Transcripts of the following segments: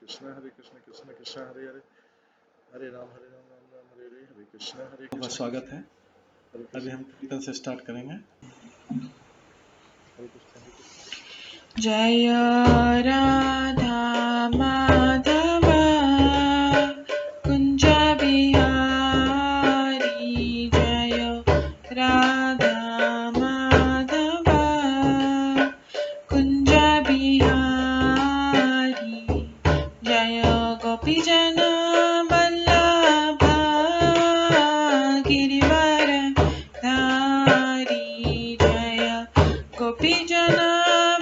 हरे कृष्ण कृष्ण कृष्ण हरे हरे, हरे राम राम राम हरे हरे, हरे कृष्ण हरे का कृष्ण। स्वागत है। हरे अभी कृष्ण हम कीर्तन से स्टार्ट करेंगे। हरे कृष्ण हरे कृष्ण। जय राधा माधव कुंज बिहारी, जय राधा माधव कुंज बिहारी, जय गोपीजन वल्लभ गिरिवर धारी, जय गोपीजन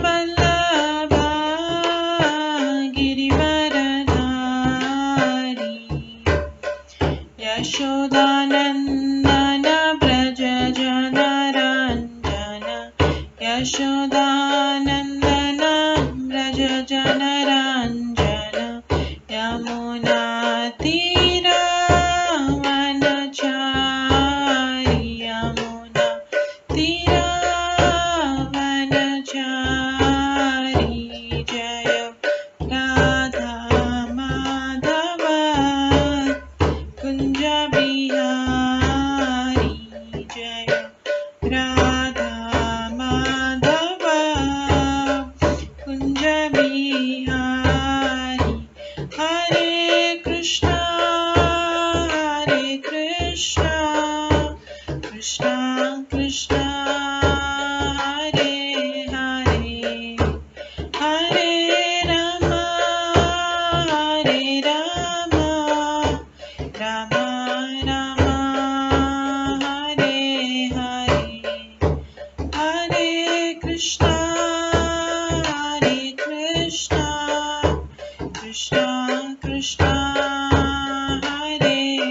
वल्लभ गिरिवर धारी, यशोदानंदन व्रज जनरंजन, यशोदानंदन व्रज जनरंजन, यमुना तीरावनचारी, यमुना तीरावनचारी, जय राधा माधव कुंज बिहारी, जय राधा माधव कुंज बिहारी, हरे कृष्णा कृष्णा कृष्णा हरे हरे, हरे राम राम राम हरे हरे, हरे कृष्णा कृष्णा कृष्णा हरे हरे,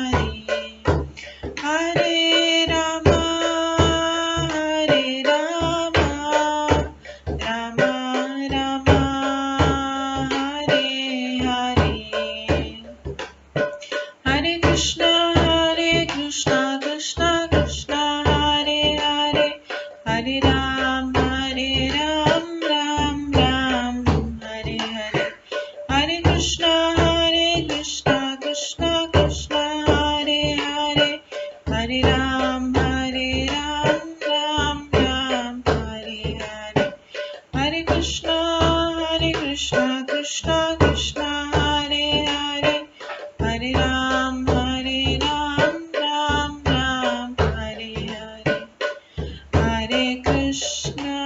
हरे राम राम राम हरे हरे, हरे कृष्णा कृष्णा कृष्णा हरे हरे, हरे राम राम राम हरे हरे, हरे कृष्णा कृष्णा कृष्णा हरे हरे, हरे राम राम राम हरे हरे, हरे कृष्णा कृष्णा कृष्णा हरे हरे, हरे राम राम राम हरे हरे, हरे कृष्णा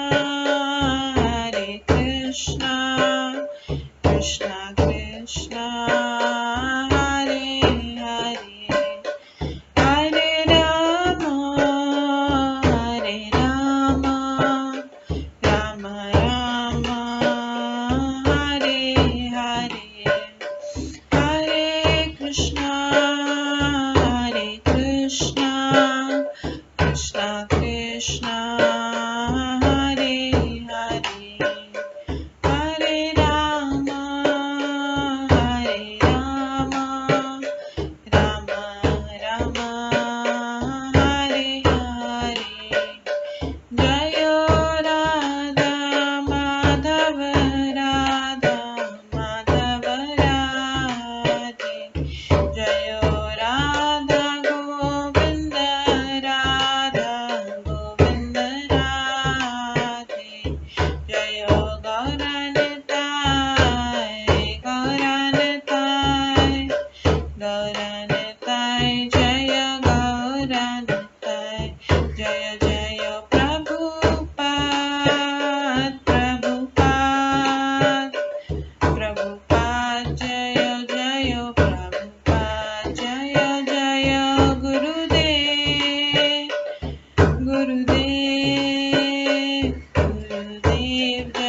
कृष्णा कृष्णा हरे हरे, हरे राम राम राम हरे हरे, हरे कृष्णा कृष्णा कृष्णा हरे हरे, हरे राम राम राम हरे हरे, जय राधा माधव राधे, जय राधा गोविंद राधे, जय गौरनिताय जय गौरनिताय, जय जय प्रभुपाद जय जय प्रभुपाद, जय जय गुरुदेव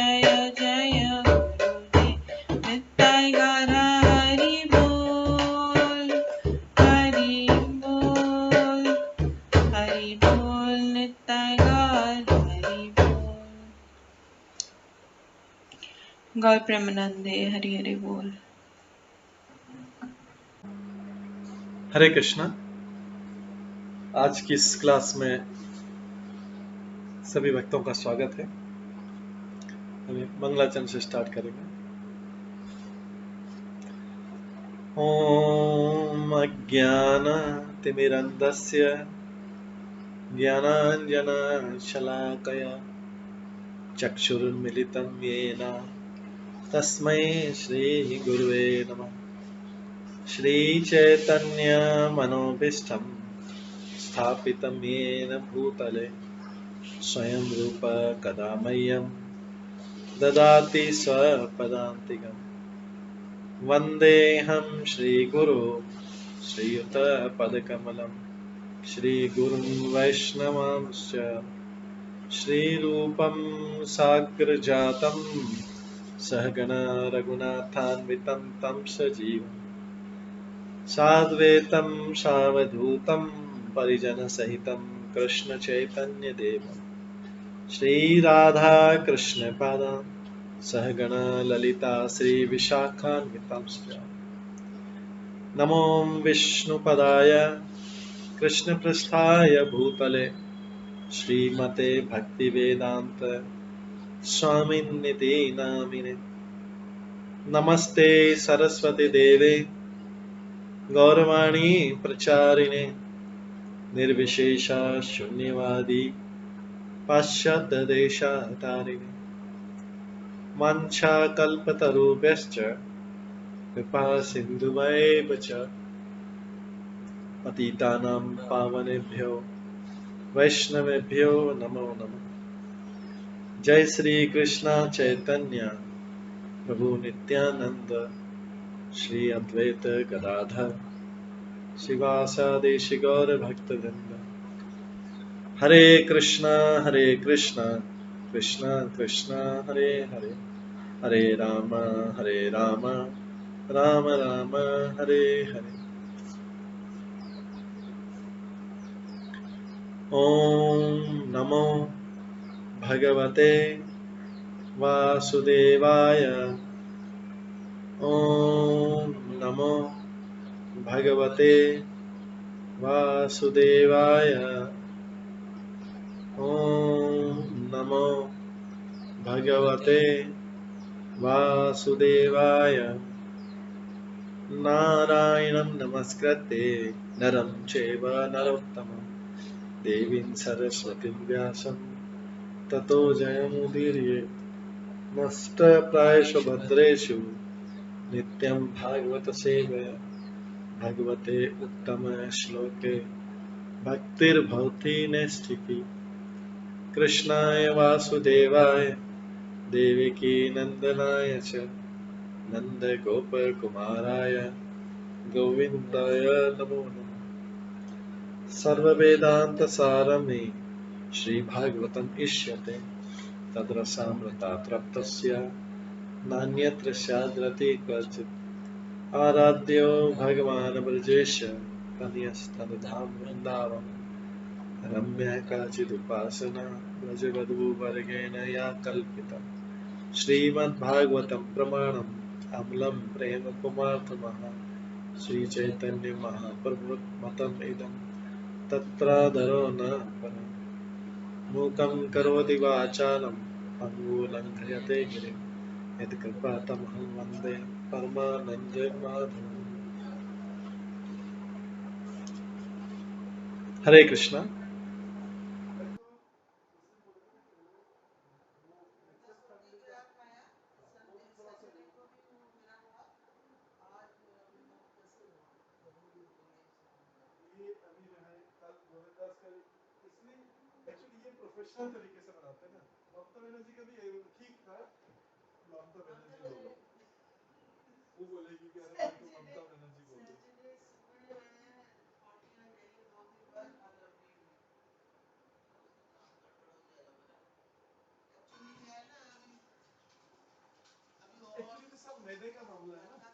जय जय गुरुदेव, नित्य गौर हरि बोल नित्य गौर हरि बोल। गौर प्रेमानंदे हरि हरि बोल। हरे कृष्णा। आज की इस क्लास में सभी भक्तों का स्वागत है। हम मंगलाचरण से स्टार्ट करेंगे। ॐ अज्ञानतिमिरन्धस्य ज्ञानाञ्जनशलाकया चक्षुरुन्मिलितं येन तस्मै श्रीगुरुवे नमः। श्रीचैतन्यमनोभीष्टं स्थापितं येन भूतले स्वयं रूप कदा मह्यं ददाति स्वपदान्तिकम्। वन्देऽहं श्रीगुरो श्रीयुतपदकमलं श्रीगुरुं वैष्णवांश्च श्रीरूपं साग्रजातं सहगण रघुनाथान्वितं तं सजीवं साद्वैतं सावधूतं परिजनसहितं कृष्णचैतन्यदेवं श्रीराधाकृष्णपादान् सहगण ललिता श्रीविशाखान्वितांश्च नमो विष्णुपदाय कृष्णपृष्ठाय भूतले श्रीमते भक्तिवेदान्त स्वामिन्निति नामिने। नमस्ते सरस्वती देवे गौरवाणी प्रचारिणे निर्विशेष शून्यवादी पाश्चात्यदेशतारिणे वाञ्छाकल्पतरुभ्यश्च कृपा सिन्धुभ्येव च पतितानां पावनेभ्यो वैष्णवेभ्यो नमो नमः। जय श्री कृष्ण चैतन्य प्रभु नित्यानंद श्री अद्वैत गदाधर शिवासादि गौर भक्तवृंद। हरे कृष्णा कृष्णा कृष्णा हरे हरे हरे राम राम राम हरे हरे। ओम नमो भगवते वासुदेवाय। ओम नमो भगवते वासुदेवाय। ओम नमो भगवते वासुदेवाय। नारायणं नमस्कृत्य नरं चैव नरोत्तमं देवीं सरस्वतीं व्यासं ततो जयमुदीरये। नष्टप्रायेषु भद्रेषु नित्यं भागवत सेवया भगवते उत्तम श्लोके भक्तिर्भवति नैष्ठिकी। कृष्णाय वासुदेवाय देवकी नंदनाय च नन्दगोपकुमाराय गोविन्दाय नमो नमः। सर्ववेदान्तसारमे श्रीभागवतम् इष्यते तद्रसामृतात् नान्यत्र स्याद्रति क्वचित्। आराध्यो भगवान् ब्रजेश तनयस्तनधाम वृन्दावन रम्या काचिदुपासना व्रजवधूवर्गेण या कल्पिता। श्रीमद्भागवतं प्रमाणम् अमलं प्रेमपुमार्थमः श्रीचैतन्य महाप्रभुमतम् इदं तत्रादरो न परम्। मूकं करोति वाचालं पङ्गुलङ्घयते गिरिं यत्कृपातमहं वन्दे परमानन्दमाधवम्। हरे कृष्णा। प्रोफेशनल तरीके से बनाते हैं ना। ममता बनर्जी का भी ठीक था। ममता बनर्जी बोलो, वो बोलेगी कि अरे मैं तो ममता बनर्जी बोल रही। एक्चुअली तो सब मैदे का मामला है ना।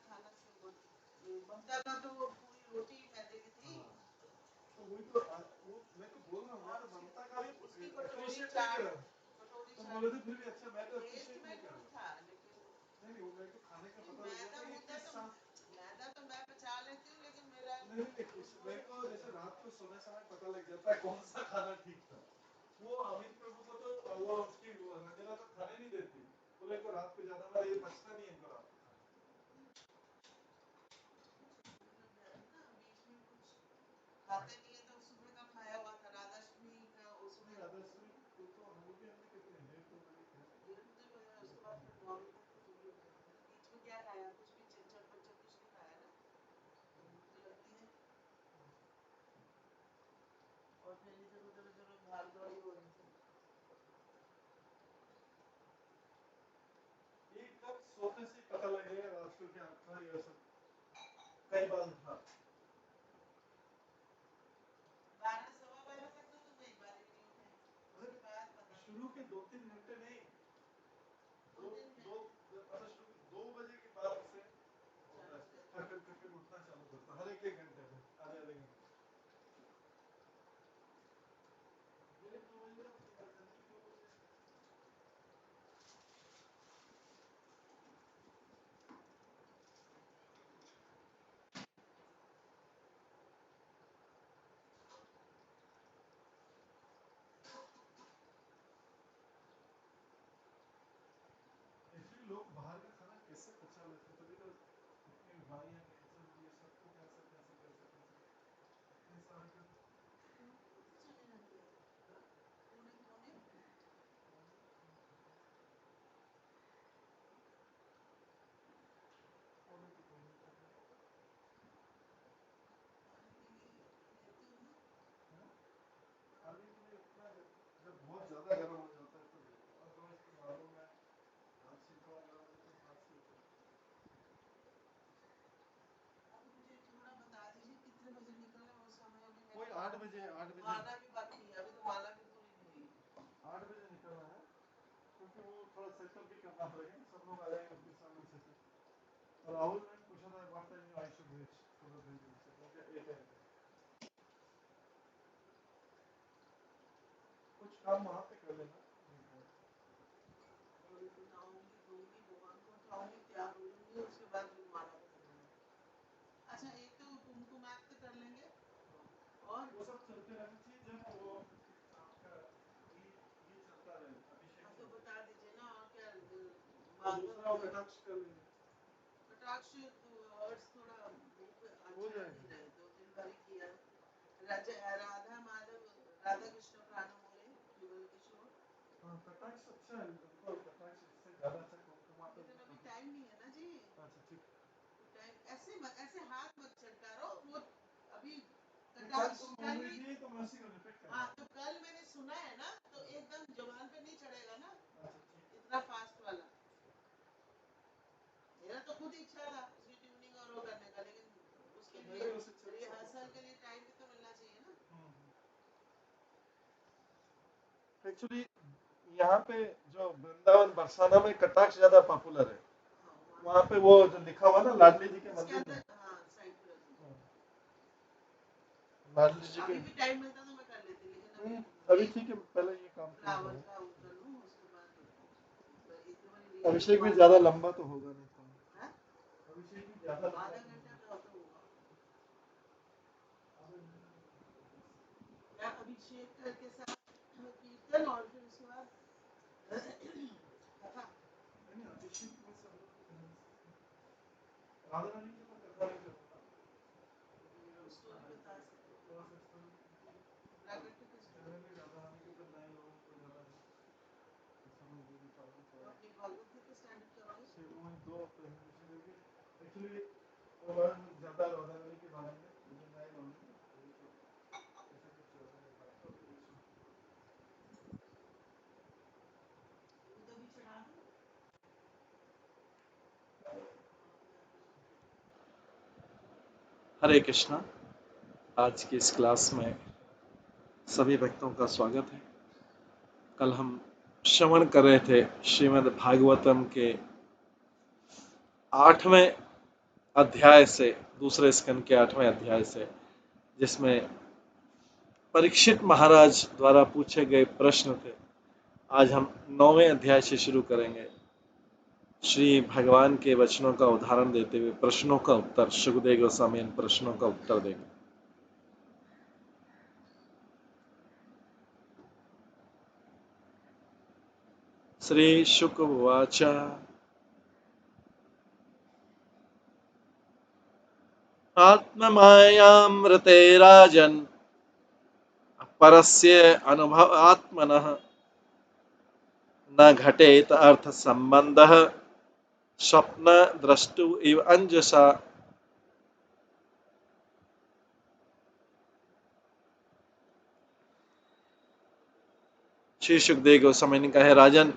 ममता का तो पूरी रोटी मैदे की थी। तो वही तो वो मैं तो बोल रहा हूँ, मैं तो ममता का भी अप्रिशिएट नहीं कर रहा। तो बोले तो फिर भी अच्छा, मैं तो अप्रिशिएट नहीं कर रहा। नहीं वो मेरे को खाने का पता लग गया कि किस मैदा तो मैं बचा लेती हूँ, लेकिन मेरा नहीं मेरे को जैसे रात को सोने समय पता लग जाता है कौन सा खाना ठीक था। वो अमित प्रभु को तो वो उसकी रंजना तो खाने नहीं देती, बोले को रात को ज्यादा बार ये बचता नहीं है इनको रात को। सोते से ही पता लगेगा रात को क्या था ये सब कई बार था। 12 सवा 12 तक तो तुम एक बार भी नहीं उठे, उसके बाद पता शुरू के 2-3 घंटे नहीं, दो दिन में मतलब शुरू 2 बजे के बाद से थकन थकन उठना चालू करता हर एक घंटे में, आधे आधे घंटे। ये 2 बजे तक पता चलती 2 बजे। एक्चुअली लोग बाहर का खाना कैसे पचा लेते हैं, तभी तो इतनी बीमारियां कैंसर ये सबको कैंसर कैंसर कैंसर कैंसर इतने सारे का। चले जाते हैं कोने कोने कोने तो कोई नहीं करना। खाने के लिए लेते हो ना। हाँ? खाने के लिए उतना जब बहुत ज्यादा गर्म हो जाता है तो लेते हैं, अदरवाइज तो मालूम है हाथ से थोड़ा गर्म हो जाता है हाथ से लेते हैं। अभी मुझे थोड़ा बता दीजिए कितने बजे निकलना है, उस समय अभी कोई मेरे 8 बजे माला भी बाकी है, अभी तो माला भी पूरी नहीं हुई। 8 बजे निकलना है, क्योंकि वो थोड़ा सेटअप भी करना पड़ेगा, सब लोग आ जाएंगे उनके सामने सेटअप। और राहुल ने पूछा था what time I should reach for the building, तो मैं क्या 8 AM। कुछ काम वहाँ पे कर लेना। और उठाऊंगी दूंगी भगवान को, उठाऊंगी तैयार हो लूंगी, उसके बाद फिर माला पहनूंगी। अच्छा एक तो कुमकुमार्क तो कर लेंगे, और वो सब चलते रहना चाहिए जब वो आपका ये चलता रहे, अभिषेक हाँ तो चलता बता दीजिए ना, और क्या रहे। दूसरा वो कटाक्ष कर लेंगे, कटाक्ष वर्ड्स थोड़ा मुंह पे हो अच्छा जाएगा। नहीं रहे, 2-3 बार ही किया है। राधा माधव राधा कृष्ण प्राण मोरे युगल किशोर, हाँ कटाक्ष अच्छा है, उनको कटाक्ष इससे ज्यादा अच्छा कुमकुमा तो लेकिन अभी टाइम नहीं है ना जी। अच्छा ठीक। टाइम ऐसे हाथ मत चटकारो वो, अभी कल कटाक्ष तुम कल बोल रही ही। थी तो मैं उसी को रिपीट कर रहा हाँ हूँ। तो कल मैंने सुना है ना, तो एकदम जबान पे नहीं चढ़ेगा ना अच्छा ठीक। इतना फास्ट वाला। मेरा तो खुद इच्छा था उसकी ट्यूनिंग और वो करने का, लेकिन उसके मैं लिए भी उसे सपोर्ट रिहर्सल के करूँ। लिए टाइम भी तो मिलना चाहिए ना। एक्चुअली यहाँ पे जो वृंदावन बरसाना में कटाक्ष ज्यादा पॉपुलर है, हाँ वहाँ पे वो जो लिखा हुआ ना लाडली जी के इसके मंदिर में, अंदर हाँ साइड पे रख दो। लाडली जी के। अभी भी टाइम मिलता तो मैं कर लेती, लेकिन अभी ठीक है, पहले ये काम पूरा फ्लावर करो। का वो कर लूँ, उसके बाद एक दो बार अभिषेक भी ज्यादा लंबा तो होगा नहीं काम, है अभिषेक भी ज्यादा लंबा आधा तो घंटा होगा। का तो होगा। आधा घंटा तो होगा। या अभिषेक करके साथ कीर्तन और फिर उसके बाद कथा। नहीं अभिषेक में सब लोग कर सकते हैं। राधा रानी की तो कथा नहीं करूँगा, क्योंकि मेरा उतना स्टोरी है बता सकते हो, थोड़ा सा स्टोरी, क्योंकि प्राकृतिक स्टोरी। जनरली राधा रानी के तो नए लोगों को ज्यादा है तो समझ भी नहीं पाएंगे तो थोड़ा। अपनी भागवत गीता स्टैंड अप करोगे। शिव में 2 प्रेजेंटेशन देंगे एक्चुअली, वो ज्यादा राधा रानी के बारे में मुझे नए नॉलेज है, अभी तो ऐसा कुछ ज्यादा नहीं बात तो अभी इसमें। दूध अभी चढ़ा दो। हरे कृष्णा। आज की इस क्लास में सभी भक्तों का स्वागत है। कल हम श्रवण कर रहे थे श्रीमद् भागवतम के 8वें अध्याय से, दूसरे स्कंद के 8वें अध्याय से, जिसमें परीक्षित महाराज द्वारा पूछे गए प्रश्न थे। आज हम 9वें अध्याय से शुरू करेंगे। श्री भगवान के वचनों का उदाहरण देते हुए प्रश्नों का उत्तर, सुखदेव गोस्वामी इन प्रश्नों का उत्तर देंगे। श्री शुक उवाच आत्ममायामृते राजन् परस्य अनुभवात्मनः न घटेत अर्थ संबंधः स्वप्न द्रष्टु इव अंजसा। श्री सुखदेव गोस्वामी ने कहा, राजन,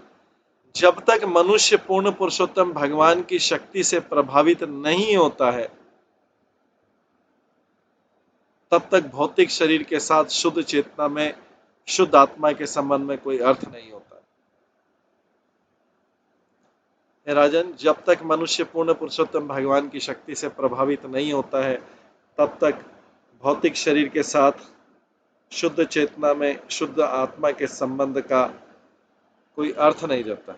जब तक मनुष्य पूर्ण पुरुषोत्तम भगवान की शक्ति से प्रभावित नहीं होता है, तब तक भौतिक शरीर के साथ शुद्ध चेतना में, शुद्ध आत्मा के संबंध में कोई अर्थ नहीं होता। हे राजन, जब तक मनुष्य पूर्ण पुरुषोत्तम भगवान की शक्ति से प्रभावित नहीं होता है, तब तक भौतिक शरीर के साथ शुद्ध चेतना में, शुद्ध आत्मा के संबंध का कोई अर्थ नहीं रहता।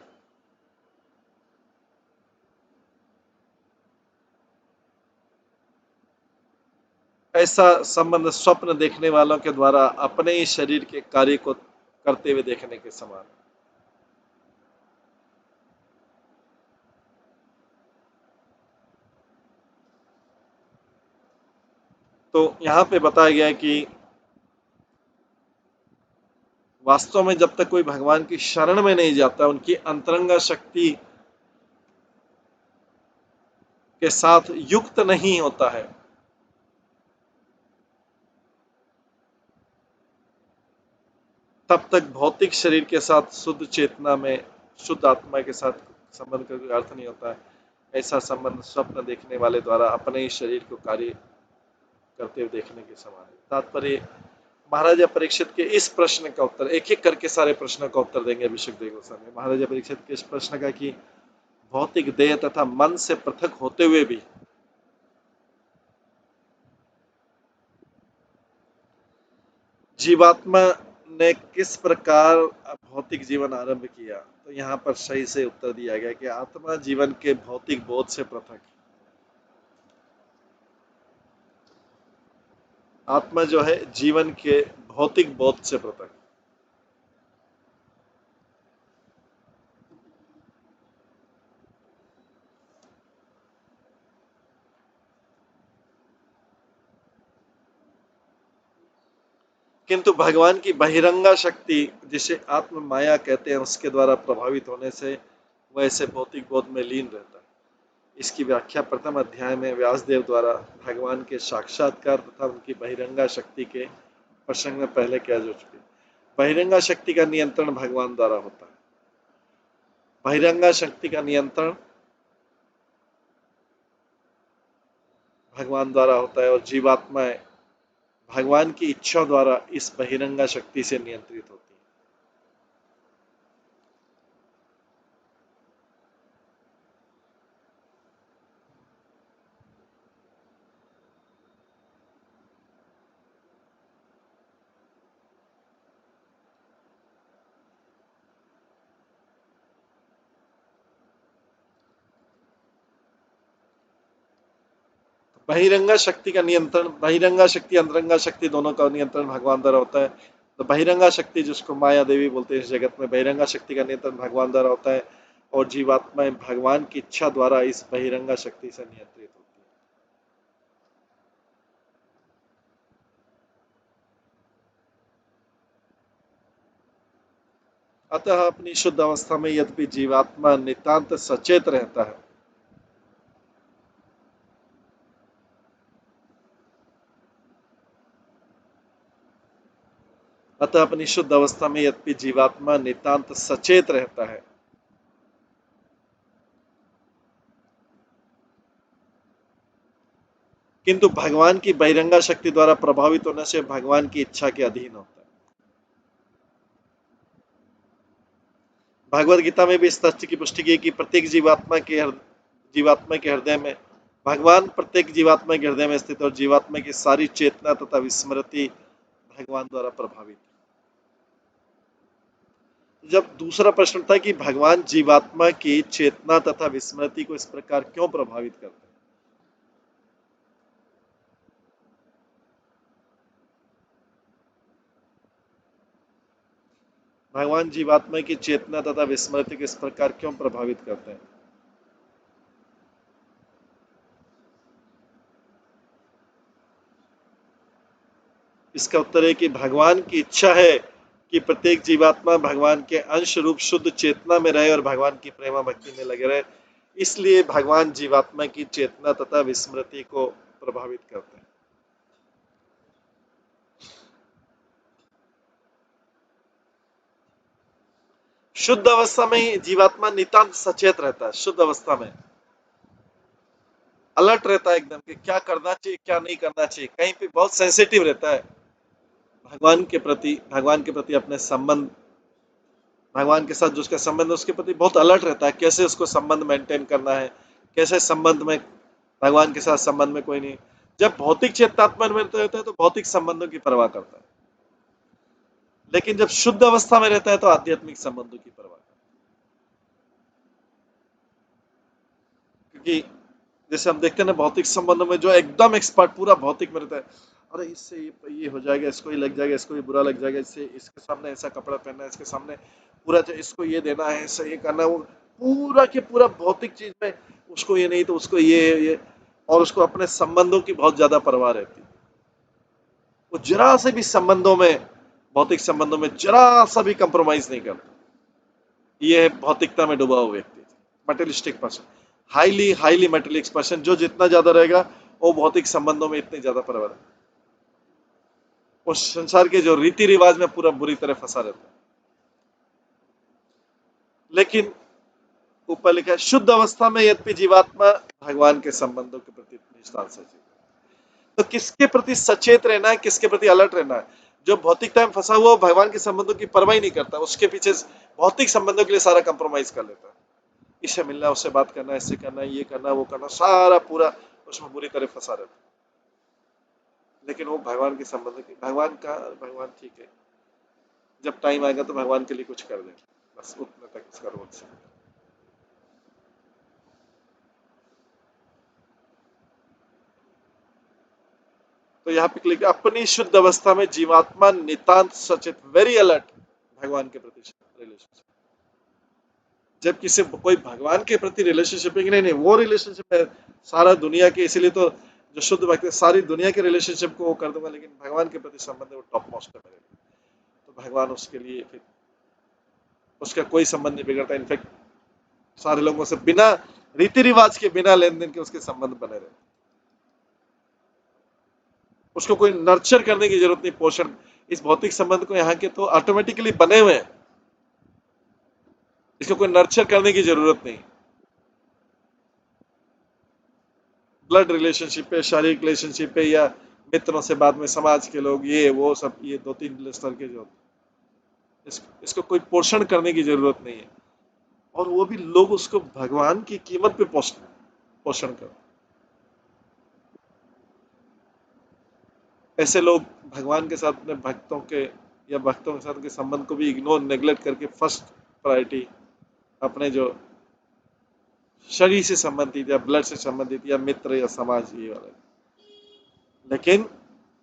ऐसा संबंध स्वप्न देखने वालों के द्वारा अपने ही शरीर के कार्य को करते हुए देखने के समान। तो यहां पे बताया गया है कि वास्तव में जब तक कोई भगवान की शरण में नहीं जाता, उनकी अंतरंगा शक्ति के साथ युक्त नहीं होता है, तब तक भौतिक शरीर के साथ शुद्ध चेतना में, शुद्ध आत्मा के साथ संबंध का कोई अर्थ नहीं होता है। ऐसा संबंध स्वप्न देखने वाले द्वारा अपने ही शरीर को कार्य करते हुए देखने के समान है। तात्पर्य, महाराजा परीक्षित के इस प्रश्न का उत्तर, एक एक करके सारे प्रश्नों का उत्तर देंगे अभिषेक देव गोस्वामी। महाराजा परीक्षित के इस प्रश्न का कि भौतिक देह तथा मन से पृथक होते हुए भी जीवात्मा ने किस प्रकार भौतिक जीवन आरंभ किया, तो यहाँ पर सही से उत्तर दिया गया कि आत्मा जीवन के भौतिक बोध से पृथक, आत्मा जो है जीवन के भौतिक बोध से पृथक। किंतु भगवान की बहिरंगा शक्ति, जिसे आत्म माया कहते हैं, उसके द्वारा प्रभावित होने से वह ऐसे भौतिक बोध में लीन रहता है। इसकी व्याख्या प्रथम अध्याय में व्यासदेव द्वारा भगवान के साक्षात्कार तथा उनकी बहिरंगा शक्ति के प्रसंग में पहले किया जा चुकी है। बहिरंगा शक्ति का नियंत्रण भगवान द्वारा होता है। बहिरंगा शक्ति का नियंत्रण भगवान द्वारा होता है और जीवात्माएं भगवान की इच्छा द्वारा इस बहिरंगा शक्ति से नियंत्रित होती है। बहिरंगा शक्ति का नियंत्रण, बहिरंगा शक्ति अंतरंगा शक्ति दोनों का नियंत्रण भगवान द्वारा होता है। तो बहिरंगा शक्ति, जिसको माया देवी बोलते हैं इस जगत में, बहिरंगा शक्ति का नियंत्रण भगवान द्वारा होता है और जीवात्माएं भगवान की इच्छा द्वारा इस बहिरंगा शक्ति से नियंत्रित होती है। अतः अपनी शुद्ध अवस्था में यद्यपि जीवात्मा नितांत सचेत रहता है, अतः अपनी शुद्ध अवस्था में यद्यपि जीवात्मा नितांत सचेत रहता है, किंतु भगवान की बहिरंगा शक्ति द्वारा प्रभावित होने से भगवान की इच्छा के अधीन होता है। भगवद गीता में भी इस तथ्य की पुष्टि की कि प्रत्येक जीवात्मा के हृदय में भगवान, प्रत्येक जीवात्मा के हृदय में स्थित और जीवात्मा की सारी चेतना तथा विस्मृति भगवान द्वारा प्रभावित। जब दूसरा प्रश्न था कि भगवान जीवात्मा की चेतना तथा विस्मृति को इस प्रकार क्यों प्रभावित करते हैं, भगवान जीवात्मा की चेतना तथा विस्मृति को इस प्रकार क्यों प्रभावित करते हैं, इसका उत्तर है कि भगवान की इच्छा है कि प्रत्येक जीवात्मा भगवान के अंश रूप शुद्ध चेतना में रहे और भगवान की प्रेमा भक्ति में लगे रहे। इसलिए भगवान जीवात्मा की चेतना तथा विस्मृति को प्रभावित करते हैं। शुद्ध अवस्था में ही जीवात्मा नितांत सचेत रहता है। शुद्ध अवस्था में अलर्ट रहता है एकदम कि क्या करना चाहिए क्या नहीं करना चाहिए, कहीं पे बहुत सेंसिटिव रहता है भगवान के प्रति अपने संबंध, भगवान के साथ जो उसका संबंध है उसके प्रति बहुत अलर्ट रहता है, कैसे उसको संबंध मेंटेन करना है, कैसे संबंध में भगवान के साथ संबंध में कोई नहीं। जब भौतिक चेतनात्मा में रहता है तो भौतिक संबंधों की परवाह करता है, लेकिन जब शुद्ध अवस्था में रहता है तो आध्यात्मिक संबंधों की परवाह करता है। क्योंकि जैसे हम देखते हैं ना भौतिक संबंधों में जो एकदम एक्सपर्ट पूरा भौतिक में रहता है, अरे इससे ये हो जाएगा, इसको ही लग जाएगा, इसको ही बुरा लग जाएगा, इससे इसके सामने ऐसा कपड़ा पहनना है, इसके सामने पूरा इसको ये देना है, ऐसा ये करना है, वो पूरा के पूरा भौतिक चीज में उसको ये नहीं तो उसको ये, और उसको अपने संबंधों की बहुत ज्यादा परवाह रहती है। वो जरा से भी संबंधों में, भौतिक संबंधों में जरा सा भी कंप्रोमाइज नहीं करता। ये भौतिकता में डूबा हुआ व्यक्ति, materialistic person, highly highly materialistic person, जो जितना ज्यादा रहेगा वो भौतिक संबंधों में इतने ज्यादा परवाह है, उस संसार के जो रीति रिवाज में पूरा बुरी तरह फंसा रहता है। लेकिन ऊपर लिखा है शुद्ध अवस्था में यद्यपि जीवात्मा भगवान के संबंधों के प्रति निष्ठान सचेत, तो किसके प्रति सचेत रहना है, किसके प्रति अलर्ट रहना है? जो भौतिकता में फंसा हुआ भगवान के संबंधों की परवाह ही नहीं करता, उसके पीछे भौतिक संबंधों के लिए सारा कंप्रोमाइज कर लेता है, इससे मिलना, उससे बात करना, इससे करना, ये करना, वो करना, सारा पूरा उसमें बुरी तरह फंसा रहता है। लेकिन वो भगवान के संबंध की, भगवान ठीक है, जब टाइम आएगा तो भगवान के लिए कुछ कर देंगे, बस उतना तक उसका रोल से। तो यहाँ पे लिखा अपनी शुद्ध अवस्था में जीवात्मा नितांत सचेत, वेरी अलर्ट भगवान के प्रति रिलेशनशिप। जब किसी कोई भगवान के प्रति रिलेशनशिप है कि नहीं, वो रिलेशनशिप है सारा दुनिया के, इसीलिए तो जो शुद्ध भक्त सारी दुनिया के रिलेशनशिप को वो कर दूंगा, लेकिन भगवान के प्रति संबंध है वो टॉप मोस्ट है मेरे लिए, तो भगवान उसके लिए फिर उसका कोई संबंध नहीं बिगड़ता। इनफैक्ट सारे लोगों से बिना रीति रिवाज के, बिना लेन देन के उसके संबंध बने रहे, उसको कोई नर्चर करने की जरूरत नहीं, पोषण, इस भौतिक संबंध को यहाँ के तो ऑटोमेटिकली बने हुए हैं, इसको कोई नर्चर करने की जरूरत नहीं। ब्लड रिलेशनशिप पे, शारीरिक रिलेशनशिप पे, या मित्रों से, बाद में समाज के लोग, ये वो सब, ये 2-3 स्तर के जो इसको कोई पोषण करने की जरूरत नहीं है, और वो भी लोग उसको भगवान की कीमत पे पोषण कर। ऐसे लोग भगवान के साथ अपने भक्तों के या भक्तों के साथ के संबंध को भी इग्नोर, नेग्लेक्ट करके फर्स्ट प्रायोरिटी अपने जो शरीर से संबंधित या ब्लड से संबंधित या मित्र या समाज, ये वाले। लेकिन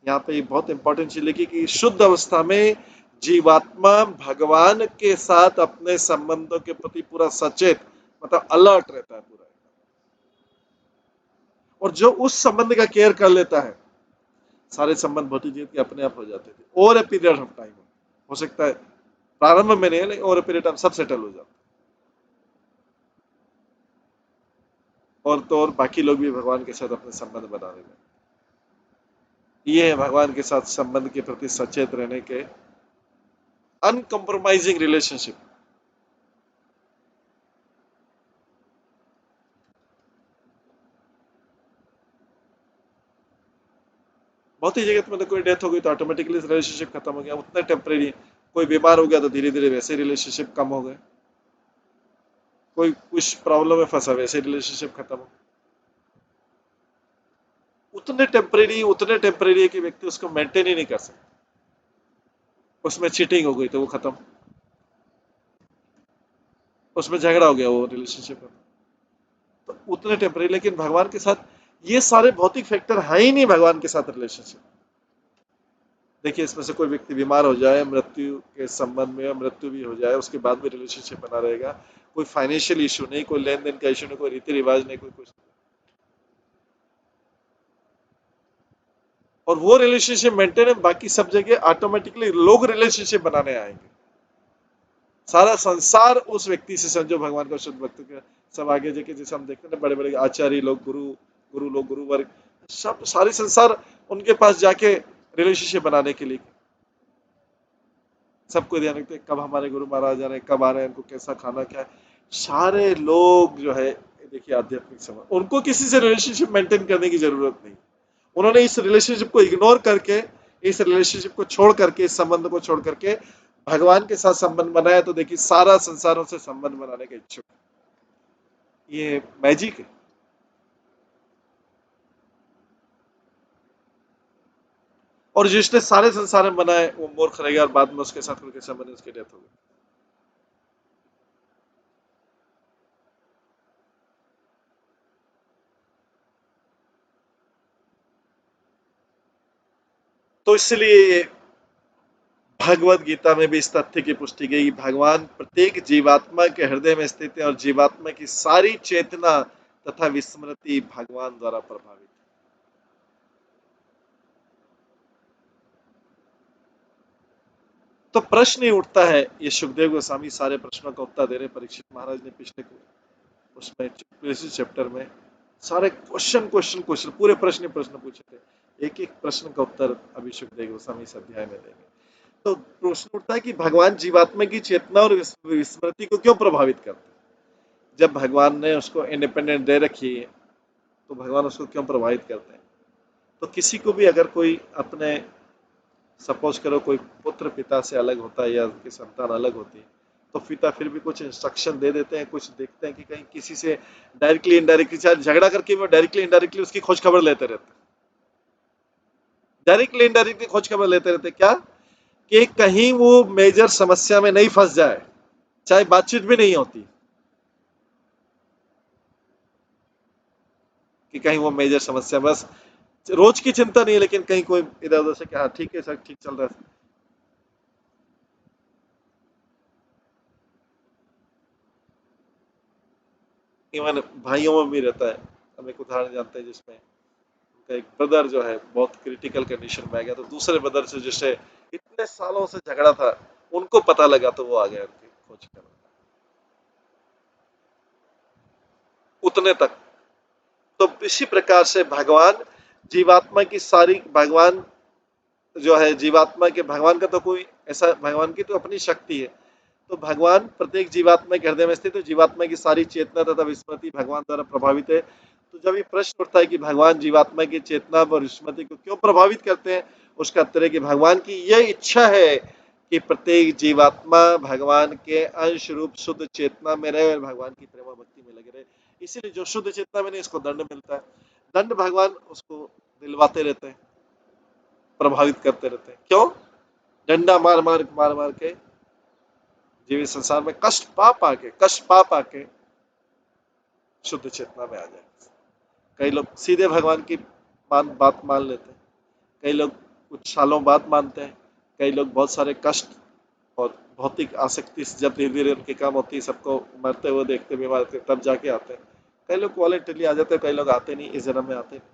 यहाँ पे बहुत इंपॉर्टेंट चीज लिखी कि शुद्ध अवस्था में जीवात्मा भगवान के साथ अपने संबंधों के प्रति पूरा सचेत, मतलब अलर्ट रहता है पूरा, और जो उस संबंध का केयर कर लेता है, सारे संबंध भौतिक जीवन के अपने आप हो जाते थे, over a period of time, हो सकता है प्रारंभ में नहीं है, लेकिन ओवर ए पीरियड टाइम सब सेटल हो जाता है, और तो और बाकी लोग भी भगवान के साथ अपने संबंध बनाने लगे। ये है भगवान के साथ संबंध के प्रति सचेत रहने के अनकम्प्रोमाइजिंग रिलेशनशिप। बहुत ही जगह मतलब कोई डेथ हो गई तो ऑटोमेटिकली रिलेशनशिप खत्म हो गया, उतना टेम्परेरी। कोई बीमार हो गया तो धीरे धीरे वैसे रिलेशनशिप कम हो गए, कोई कुछ प्रॉब्लम में फंसा वैसे रिलेशनशिप खत्म हो, उतने टेम्परेरी है कि व्यक्ति उसको मेंटेन ही नहीं कर सकता। उसमें चीटिंग हो गई तो वो खत्म, उसमें झगड़ा हो गया, वो रिलेशनशिप खत्म, तो उतने टेम्परेरी। लेकिन भगवान के साथ ये सारे भौतिक फैक्टर है ही नहीं भगवान के साथ रिलेशनशिप। देखिए इसमें से कोई व्यक्ति बीमार हो जाए, मृत्यु के संबंध में मृत्यु भी हो जाए, उसके बाद भी रिलेशनशिप बना रहेगा, कोई फाइनेंशियल इशू नहीं, कोई लेन देन का इशू नहीं, कोई रीति रिवाज नहीं, कोई कुछ नहीं, और वो रिलेशनशिप मेंटेन है। बाकी सब जगह ऑटोमेटिकली लोग रिलेशनशिप बनाने आएंगे, सारा संसार उस व्यक्ति से समझो भगवान का शुद्ध भक्त का, सब आगे जाके जैसे हम देखते हैं बड़े बड़े आचार्य लोग, गुरु वर्ग, सब सारी संसार उनके पास जाके रिलेशनशिप बनाने के लिए। सबको ध्यान रखते हैं कब हमारे गुरु महाराज आ रहे हैं, कब आ रहे हैं, उनको कैसा खाना क्या है। सारे लोग जो है देखिए आध्यात्मिक समझ, उनको किसी से रिलेशनशिप मेंटेन करने की जरूरत नहीं। उन्होंने इस रिलेशनशिप को इग्नोर करके, इस रिलेशनशिप को छोड़ करके, इस संबंध को छोड़ करके भगवान के साथ संबंध बनाया, तो देखिए सारा संसारों से संबंध बनाने के इच्छुक। ये मैजिक है। और जिसने सारे संसार में बनाए वो मूर्ख रह गया, और बाद में उसके साथ कोई कैसा बने, उसकी डेथ हो गई। तो इसलिए भगवत गीता में भी इस तथ्य की पुष्टि गई कि भगवान प्रत्येक जीवात्मा के हृदय में स्थित है और जीवात्मा की सारी चेतना तथा विस्मृति भगवान द्वारा प्रभावित है। तो प्रश्न ही उठता है, ये सुखदेव गोस्वामी सारे प्रश्नों का उत्तर दे रहे। परीक्षित महाराज ने पिछले उसमें चैप्टर में सारे क्वेश्चन पूरे प्रश्न पूछे थे, एक एक प्रश्न का उत्तर अभी सुखदेव गोस्वामी इस अध्याय में देंगे। तो प्रश्न उठता है कि भगवान जीवात्मा की चेतना और विस्मृति को क्यों प्रभावित करते हैं? जब भगवान ने उसको इंडिपेंडेंट दे रखी है तो भगवान उसको क्यों प्रभावित करते हैं? तो किसी को भी अगर कोई अपने, सपोज करो कोई पुत्र पिता से अलग होता है या उनकी संतान अलग होती है, तो पिता फिर भी कुछ इंस्ट्रक्शन दे देते हैं, कुछ देखते हैं कि कहीं किसी से डायरेक्टली इनडायरेक्टली, चाहे झगड़ा करके वो डायरेक्टली इनडायरेक्टली उसकी खोज खबर लेते रहते हैं। डायरेक्टली इनडायरेक्टली खोज खबर लेते रहते क्या, कि कहीं वो मेजर समस्या में नहीं फंस जाए, चाहे बातचीत भी नहीं होती, कि कहीं वो मेजर समस्या, बस रोज की चिंता नहीं है, लेकिन कहीं कोई इधर उधर से क्या ठीक है सर, ठीक चल रहा है। इवन भाइयों में भी रहता है। हम एक उदाहरण जानते हैं जिसमें उनका एक ब्रदर जो है बहुत क्रिटिकल कंडीशन में आ गया, तो दूसरे ब्रदर से जिससे इतने सालों से झगड़ा था, उनको पता लगा तो वो आ गया उनकी खोज कर, उतने तक। तो इसी प्रकार से भगवान जीवात्मा की सारी, भगवान जो है जीवात्मा के, भगवान का तो कोई ऐसा, भगवान की तो अपनी शक्ति है, तो भगवान प्रत्येक जीवात्मा के हृदय में स्थित है, जीवात्मा की सारी चेतना तथा विस्मृति भगवान द्वारा प्रभावित है। तो जब ये प्रश्न उठता है कि भगवान जीवात्मा की चेतना और विस्मृति को क्यों प्रभावित करते हैं, उसका उत्तर है कि भगवान की यह इच्छा है कि प्रत्येक जीवात्मा भगवान के अंश रूप शुद्ध चेतना में रहे और भगवान की प्रेमा भक्ति में लगे रहे। इसीलिए जो शुद्ध चेतना में नहीं, इसको दंड मिलता है, दंड भगवान उसको दिलवाते रहते हैं, प्रभावित करते रहते हैं। क्यों? डंडा मार मार मार मार के जीवित संसार में कष्ट पा पाके शुद्ध चेतना में आ जाए। कई लोग सीधे भगवान की बात मान लेते हैं, कई लोग कुछ सालों बाद मानते हैं, कई लोग बहुत सारे कष्ट और भौतिक आसक्ति से जब धीरे धीरे उनकी कम होती है, सबको मरते हुए देखते, बीमार होते, तब जाके आते हैं। कई लोग वॉलंटरली आ जाते हैं, कई लोग आते नहीं, इस जन्म में आते नहीं।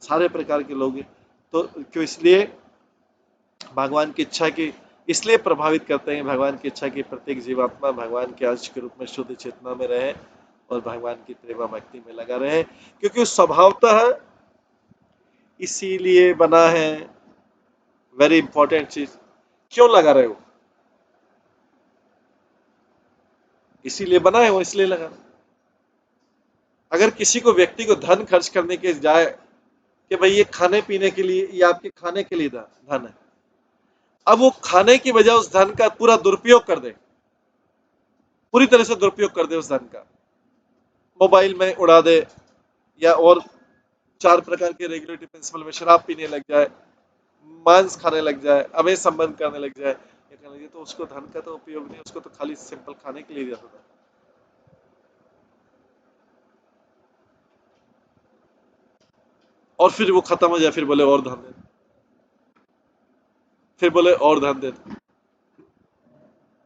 सारे प्रकार के लोग हैं। तो क्यों? इसलिए भगवान की इच्छा की, इसलिए प्रभावित करते हैं भगवान की इच्छा की प्रत्येक जीवात्मा भगवान के अंश के रूप में शुद्ध चेतना में रहे और भगवान की प्रेमा भक्ति में लगा रहे, क्योंकि स्वभावतः इसीलिए बना है। वेरी इंपॉर्टेंट चीज, क्यों लगा रहे हो? इसीलिए बना है वो, इसलिए लगा। अगर किसी को, व्यक्ति को धन खर्च करने के जाए कि भाई ये खाने पीने के लिए, ये आपके खाने के लिए धन है, अब वो खाने की बजाय उस धन का पूरा दुरुपयोग कर दे, पूरी तरह से दुरुपयोग कर दे उस धन का, मोबाइल में उड़ा दे, या और 4 प्रकार के रेगुलेटरी प्रिंसिपल में शराब पीने लग जाए, मांस खाने लग जाए, अवैध संबंध करने लग जाए, तो उसको धन का तो उपयोग नहीं, उसको तो खाली सिंपल खाने के लिए दिया था। और फिर वो खत्म हो जाए, फिर बोले और धन दे, फिर बोले और धन दे।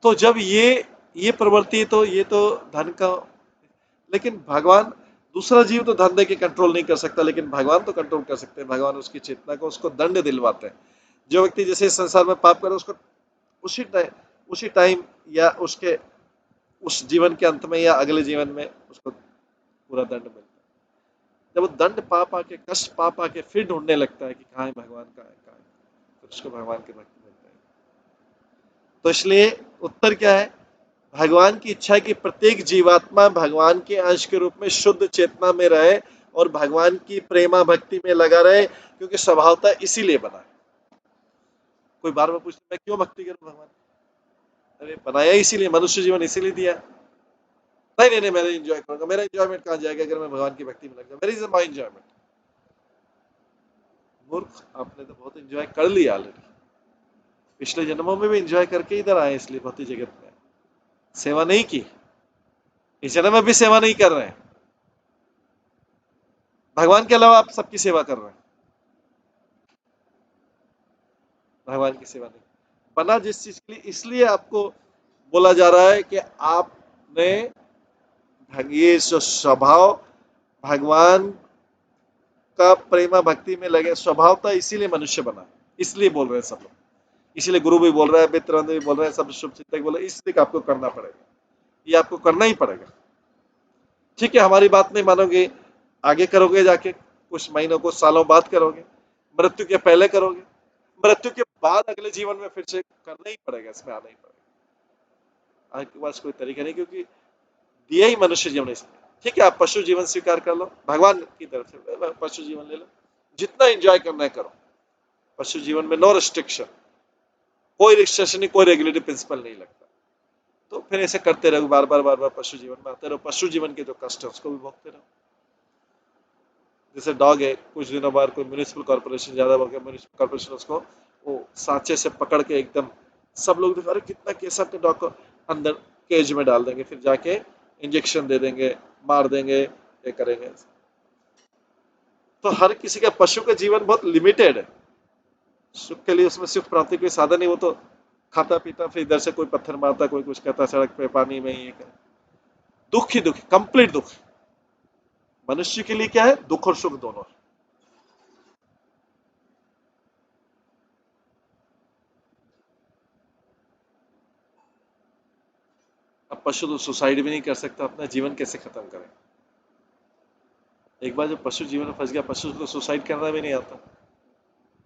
तो जब ये प्रवृत्ति, तो ये तो धन का, लेकिन भगवान, दूसरा जीव तो धन दे के कंट्रोल नहीं कर सकता, लेकिन भगवान तो कंट्रोल कर सकते हैं। भगवान उसकी चेतना को, उसको दंड दिलवाते हैं। जो व्यक्ति जैसे इस संसार में पाप करे, उसको उसी टाइम या उसके उस जीवन के अंत में या अगले जीवन में उसको पूरा दंड मिलता है। जब वो दंड पा पा के, कष्ट पा पा के फिर ढूंढने लगता है कि कहाँ है भगवान, कहाँ है, फिर उसको भगवान की भक्ति मिलता है। तो इसलिए उत्तर क्या है? भगवान की इच्छा है कि प्रत्येक जीवात्मा भगवान के अंश के रूप में शुद्ध चेतना में रहे और भगवान की प्रेमा भक्ति में लगा रहे, क्योंकि स्वभावतः इसीलिए बना है। कोई बार बार पूछता मैं क्यों भक्ति करूं भगवान? अरे बनाया इसीलिए, मनुष्य जीवन इसीलिए दिया। नहीं नहीं नहीं, मैं एंजॉय करूंगा। मेरा एंजॉयमेंट कहाँ जाएगा अगर मैं भगवान की भक्ति में लग जाऊं? Where is my enjoyment? मूर्ख, आपने तो बहुत एंजॉय कर लिया ऑलरेडी। पिछले जन्मों में भी एंजॉय करके इधर आए, इसलिए भौतिक जगत में सेवा नहीं की। इस जन्म में भी सेवा नहीं कर रहे हैं। भगवान के अलावा आप सबकी सेवा कर रहे हैं, भगवान की सेवा नहीं। बना जिस चीज के लिए, इसलिए आपको बोला जा रहा है कि आपने ये जो स्वभाव भगवान का प्रेमा भक्ति में लगे, स्वभाव था, इसीलिए मनुष्य बना। इसलिए बोल रहे हैं सब लोग, इसीलिए गुरु भी बोल रहा है, मित्र भी बोल रहे हैं, सब शुभ चिंतक बोल रहे हैं, इसलिए आपको करना पड़ेगा, ये आपको करना ही पड़ेगा। ठीक है, हमारी बात नहीं मानोगे, आगे करोगे, जाके कुछ महीनों कुछ सालों बाद करोगे, मृत्यु के पहले करोगे, मृत्यु के बाद अगले जीवन में फिर से करना ही पड़ेगा, इसमें आना ही पड़ेगा। आपके पास कोई तरीका नहीं, क्योंकि दिया ही मनुष्य जीवन इसमें। ठीक है, आप पशु जीवन स्वीकार कर लो, भगवान की तरफ से पशु जीवन ले लो, जितना एंजॉय करना है करो। पशु जीवन में नो रिस्ट्रिक्शन, कोई रिस्ट्रिक्शन नहीं, कोई रेगुलेटरी प्रिंसिपल नहीं लगता। तो फिर ऐसे करते रहो, बार बार पशु जीवन में आते रहो, पशु जीवन के जो कष्ट है उसको भी भोगते रहो। जैसे डॉग है, कुछ दिनों बाद कोई म्यूनिसिपल कॉर्पोरेशन ज्यादा हो गया, म्यूनिसिपल कॉर्पोरेशन उसको वो सांचे से पकड़ के एकदम, सब लोग देखो अरे कितना कैसा, अपने डॉग को अंदर केज में डाल देंगे, फिर जाके इंजेक्शन दे देंगे, मार देंगे, ये करेंगे। तो हर किसी का, पशु का जीवन बहुत लिमिटेड है। सुख के लिए उसमें सुख प्राप्ति कोई साधन नहीं, वो तो खाता पीता, फिर इधर से कोई पत्थर मारता, कोई कुछ कहता, सड़क पे पानी में ये कर, दुख ही दुख, कंप्लीट दुख। मनुष्य के लिए क्या है? दुख और सुख दोनों है। अब पशु तो सुसाइड भी नहीं कर सकता, अपना जीवन कैसे खत्म करे? एक बार जब पशु जीवन में फंस गया, पशु को सुसाइड करना भी नहीं आता।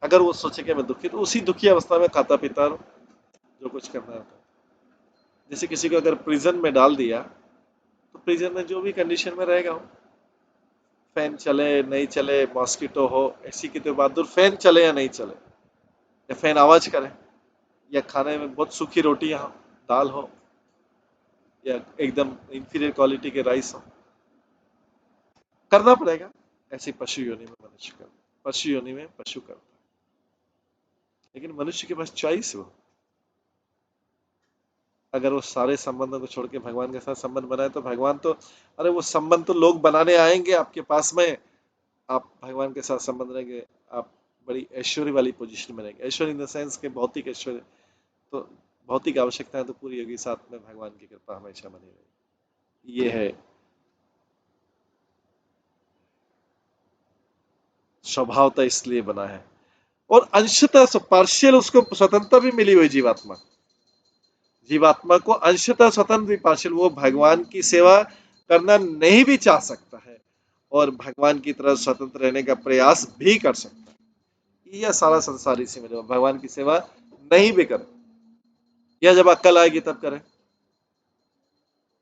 अगर वो सोचे कि मैं दुखी, तो उसी दुखी अवस्था में खाता पीता रहो, जो कुछ करना आता। जैसे किसी को अगर प्रिजन में डाल दिया, तो प्रिजन में जो भी कंडीशन में रहेगा, फैन चले नहीं चले, मॉस्किटो हो, ऐसी की तो बहादुर, फैन चले या नहीं चले, या फैन आवाज करे, या खाने में बहुत सूखी रोटियां हो, दाल हो, या एकदम इंफीरियर क्वालिटी के राइस हो, करना पड़ेगा। ऐसे पशु योनि में मनुष्य करता, पशु योनि में पशु करता है। लेकिन मनुष्य के पास चॉइस हो, अगर वो सारे संबंधों को छोड़ के भगवान के साथ संबंध बनाए, तो भगवान तो, अरे वो संबंध तो लोग बनाने आएंगे आपके पास में, आप भगवान के साथ संबंध रहेंगे, आप बड़ी ऐश्वर्य वाली पोजीशन में रहेंगे। ऐश्वर्य इन द सेंस के भौतिक ऐश्वर्य, तो भौतिक आवश्यकताएं तो पूरी होगी, साथ में भगवान की कृपा हमेशा बनी रहेगी। ये है स्वभावता, इसलिए बना है। और अंशतः पार्शियल उसको स्वतंत्रता भी मिली हुई, जीवात्मा, जीवात्मा को अंशतः स्वतंत्र भी पार्शियल, वो भगवान की सेवा करना नहीं भी चाह सकता है, और भगवान की तरह स्वतंत्र रहने का प्रयास भी कर सकता है। यह सारा संसार इसी में, भगवान की सेवा नहीं भी करे, या जब अक्ल आएगी तब करे,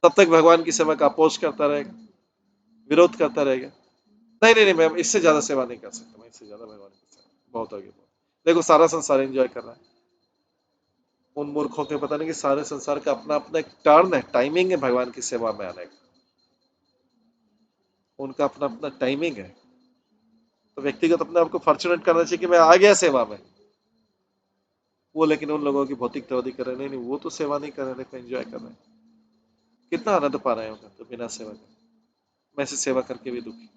तब तक भगवान की सेवा का अपोज करता रहेगा, विरोध करता रहेगा। नहीं नहीं नहीं, मैं इससे ज्यादा सेवा नहीं कर सकता, मैं इससे ज्यादा भगवान की सेवा बहुत आगे, बहुत। देखो सारा संसार एंजॉय कर रहा है, उन मूर्खों के पता नहीं कि सारे संसार का अपना अपना एक टर्न है, टाइमिंग है भगवान की सेवा में आने का, उनका अपना अपना टाइमिंग है। तो व्यक्तिगत अपने आपको फॉर्चुनेट करना चाहिए कि मैं आ गया सेवा में। वो लेकिन उन लोगों की भौतिक तौदी कर रहे, नहीं नहीं, वो तो सेवा नहीं कर रहे, देखो एंजॉय कर रहे हैं, कितना आनंद पा रहे हैं, तो बिना सेवा कर, मैं से सेवा करके भी दुखी।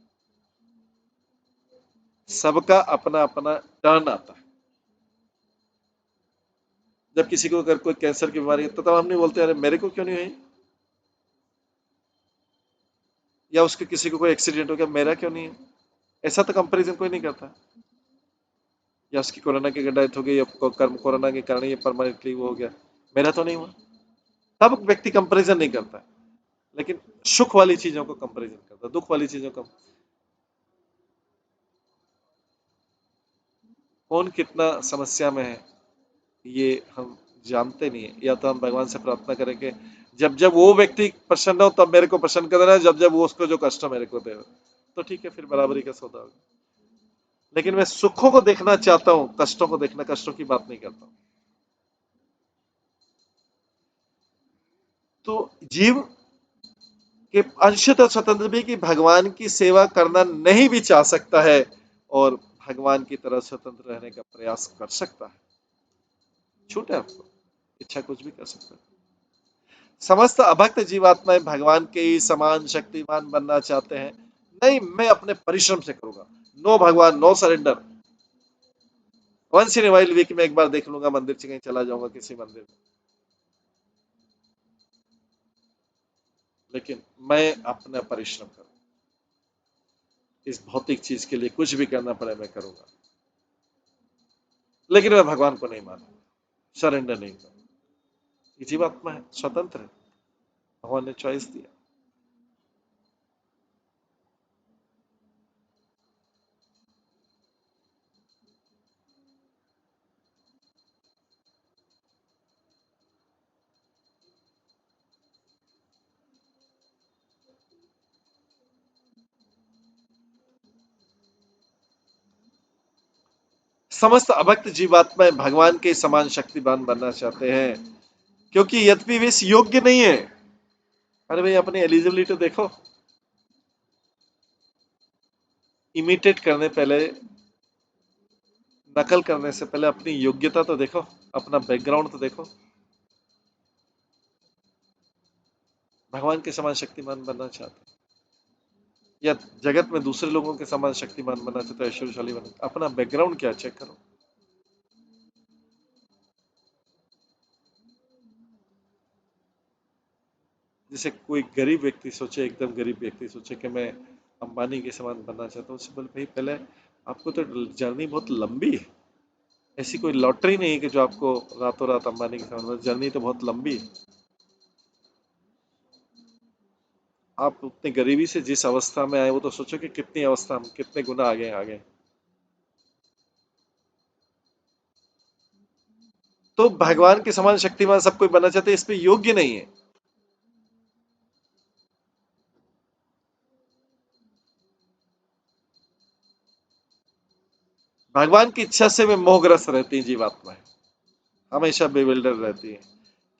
सबका अपना अपना टर्न आता है। जब किसी को अगर कोई कैंसर की बीमारी है, तो तब हम नहीं बोलते अरे मेरे को क्यों नहीं हुई, या उसके किसी को कोई एक्सीडेंट हो गया, मेरा क्यों नहीं है, ऐसा तो कंपैरिजन कोई नहीं करता। या उसकी कोरोना की डेथ हो गई, या कोरोना के कारण ये परमानेंटली वो हो गया, मेरा तो नहीं हुआ, तब व्यक्ति कंपैरिजन नहीं करता। लेकिन सुख वाली चीजों को कंपैरिजन करता, दुख वाली चीजों का। कौन कितना समस्या में है ये हम जानते नहीं है। या तो हम भगवान से प्रार्थना करें कि जब जब वो व्यक्ति प्रसन्न हो तब मेरे को प्रसन्न कर देना, जब जब वो उसको जो कष्ट हो मेरे को दे, तो ठीक है, फिर बराबरी का सौदा होगा। लेकिन मैं सुखों को देखना चाहता हूं, कष्टों को देखना, कष्टों की बात नहीं करता हूं। तो जीव के अंशतः स्वतंत्र भी कि भगवान की सेवा करना नहीं भी चाह सकता है और भगवान की तरह स्वतंत्र रहने का प्रयास कर सकता है। छूट है आपको, इच्छा कुछ भी कर सकता है। समस्त अभक्त जीवात्माएं भगवान के ही समान शक्तिमान बनना चाहते हैं। नहीं, मैं अपने परिश्रम से करूंगा। नो भगवान, no surrender. Once in while week में एक बार देख लूंगा, मंदिर से कहीं चला जाऊंगा किसी मंदिर में, लेकिन मैं अपना परिश्रम करूंगा। इस भौतिक चीज के लिए कुछ भी करना पड़े मैं करूंगा, लेकिन मैं भगवान को नहीं मानूंगा, सरेंडर नहीं करूंगा। ये जीवात्मा है, स्वतंत्र है, भगवान ने चॉइस दिया। समस्त अभक्त जीवात्माएं भगवान के समान शक्तिवान बनना चाहते हैं, क्योंकि यद्यपि वे इस योग्य नहीं है। अरे भाई, अपनी एलिजिबिलिटी देखो। इमिटेट करने पहले, नकल करने से पहले अपनी योग्यता तो देखो, अपना बैकग्राउंड तो देखो। भगवान के समान शक्तिमान बनना चाहते या जगत में दूसरे लोगों के समान शक्तिमान बनना चाहते हो, ऐश्वर्यशाली बनना, अपना बैकग्राउंड क्या चेक करो। जैसे कोई गरीब व्यक्ति सोचे, एकदम गरीब व्यक्ति सोचे कि मैं अंबानी के समान बनना चाहता हूँ, उससे बोले भाई पहले आपको तो जर्नी बहुत लंबी है। ऐसी कोई लॉटरी नहीं है कि जो आपको रातों रात अंबानी के समान, जर्नी तो बहुत लंबी है। आप उतनी गरीबी से जिस अवस्था में आए, वो तो सोचो कि कितनी अवस्था, हम कितने गुना आगे। तो भगवान के समान शक्तिमान सब कोई बनना चाहते, इस पे योग्य नहीं है। भगवान की इच्छा से वे मोहग्रस्त रहती है जीवात्माएं, हमेशा बेविल्डर रहती है,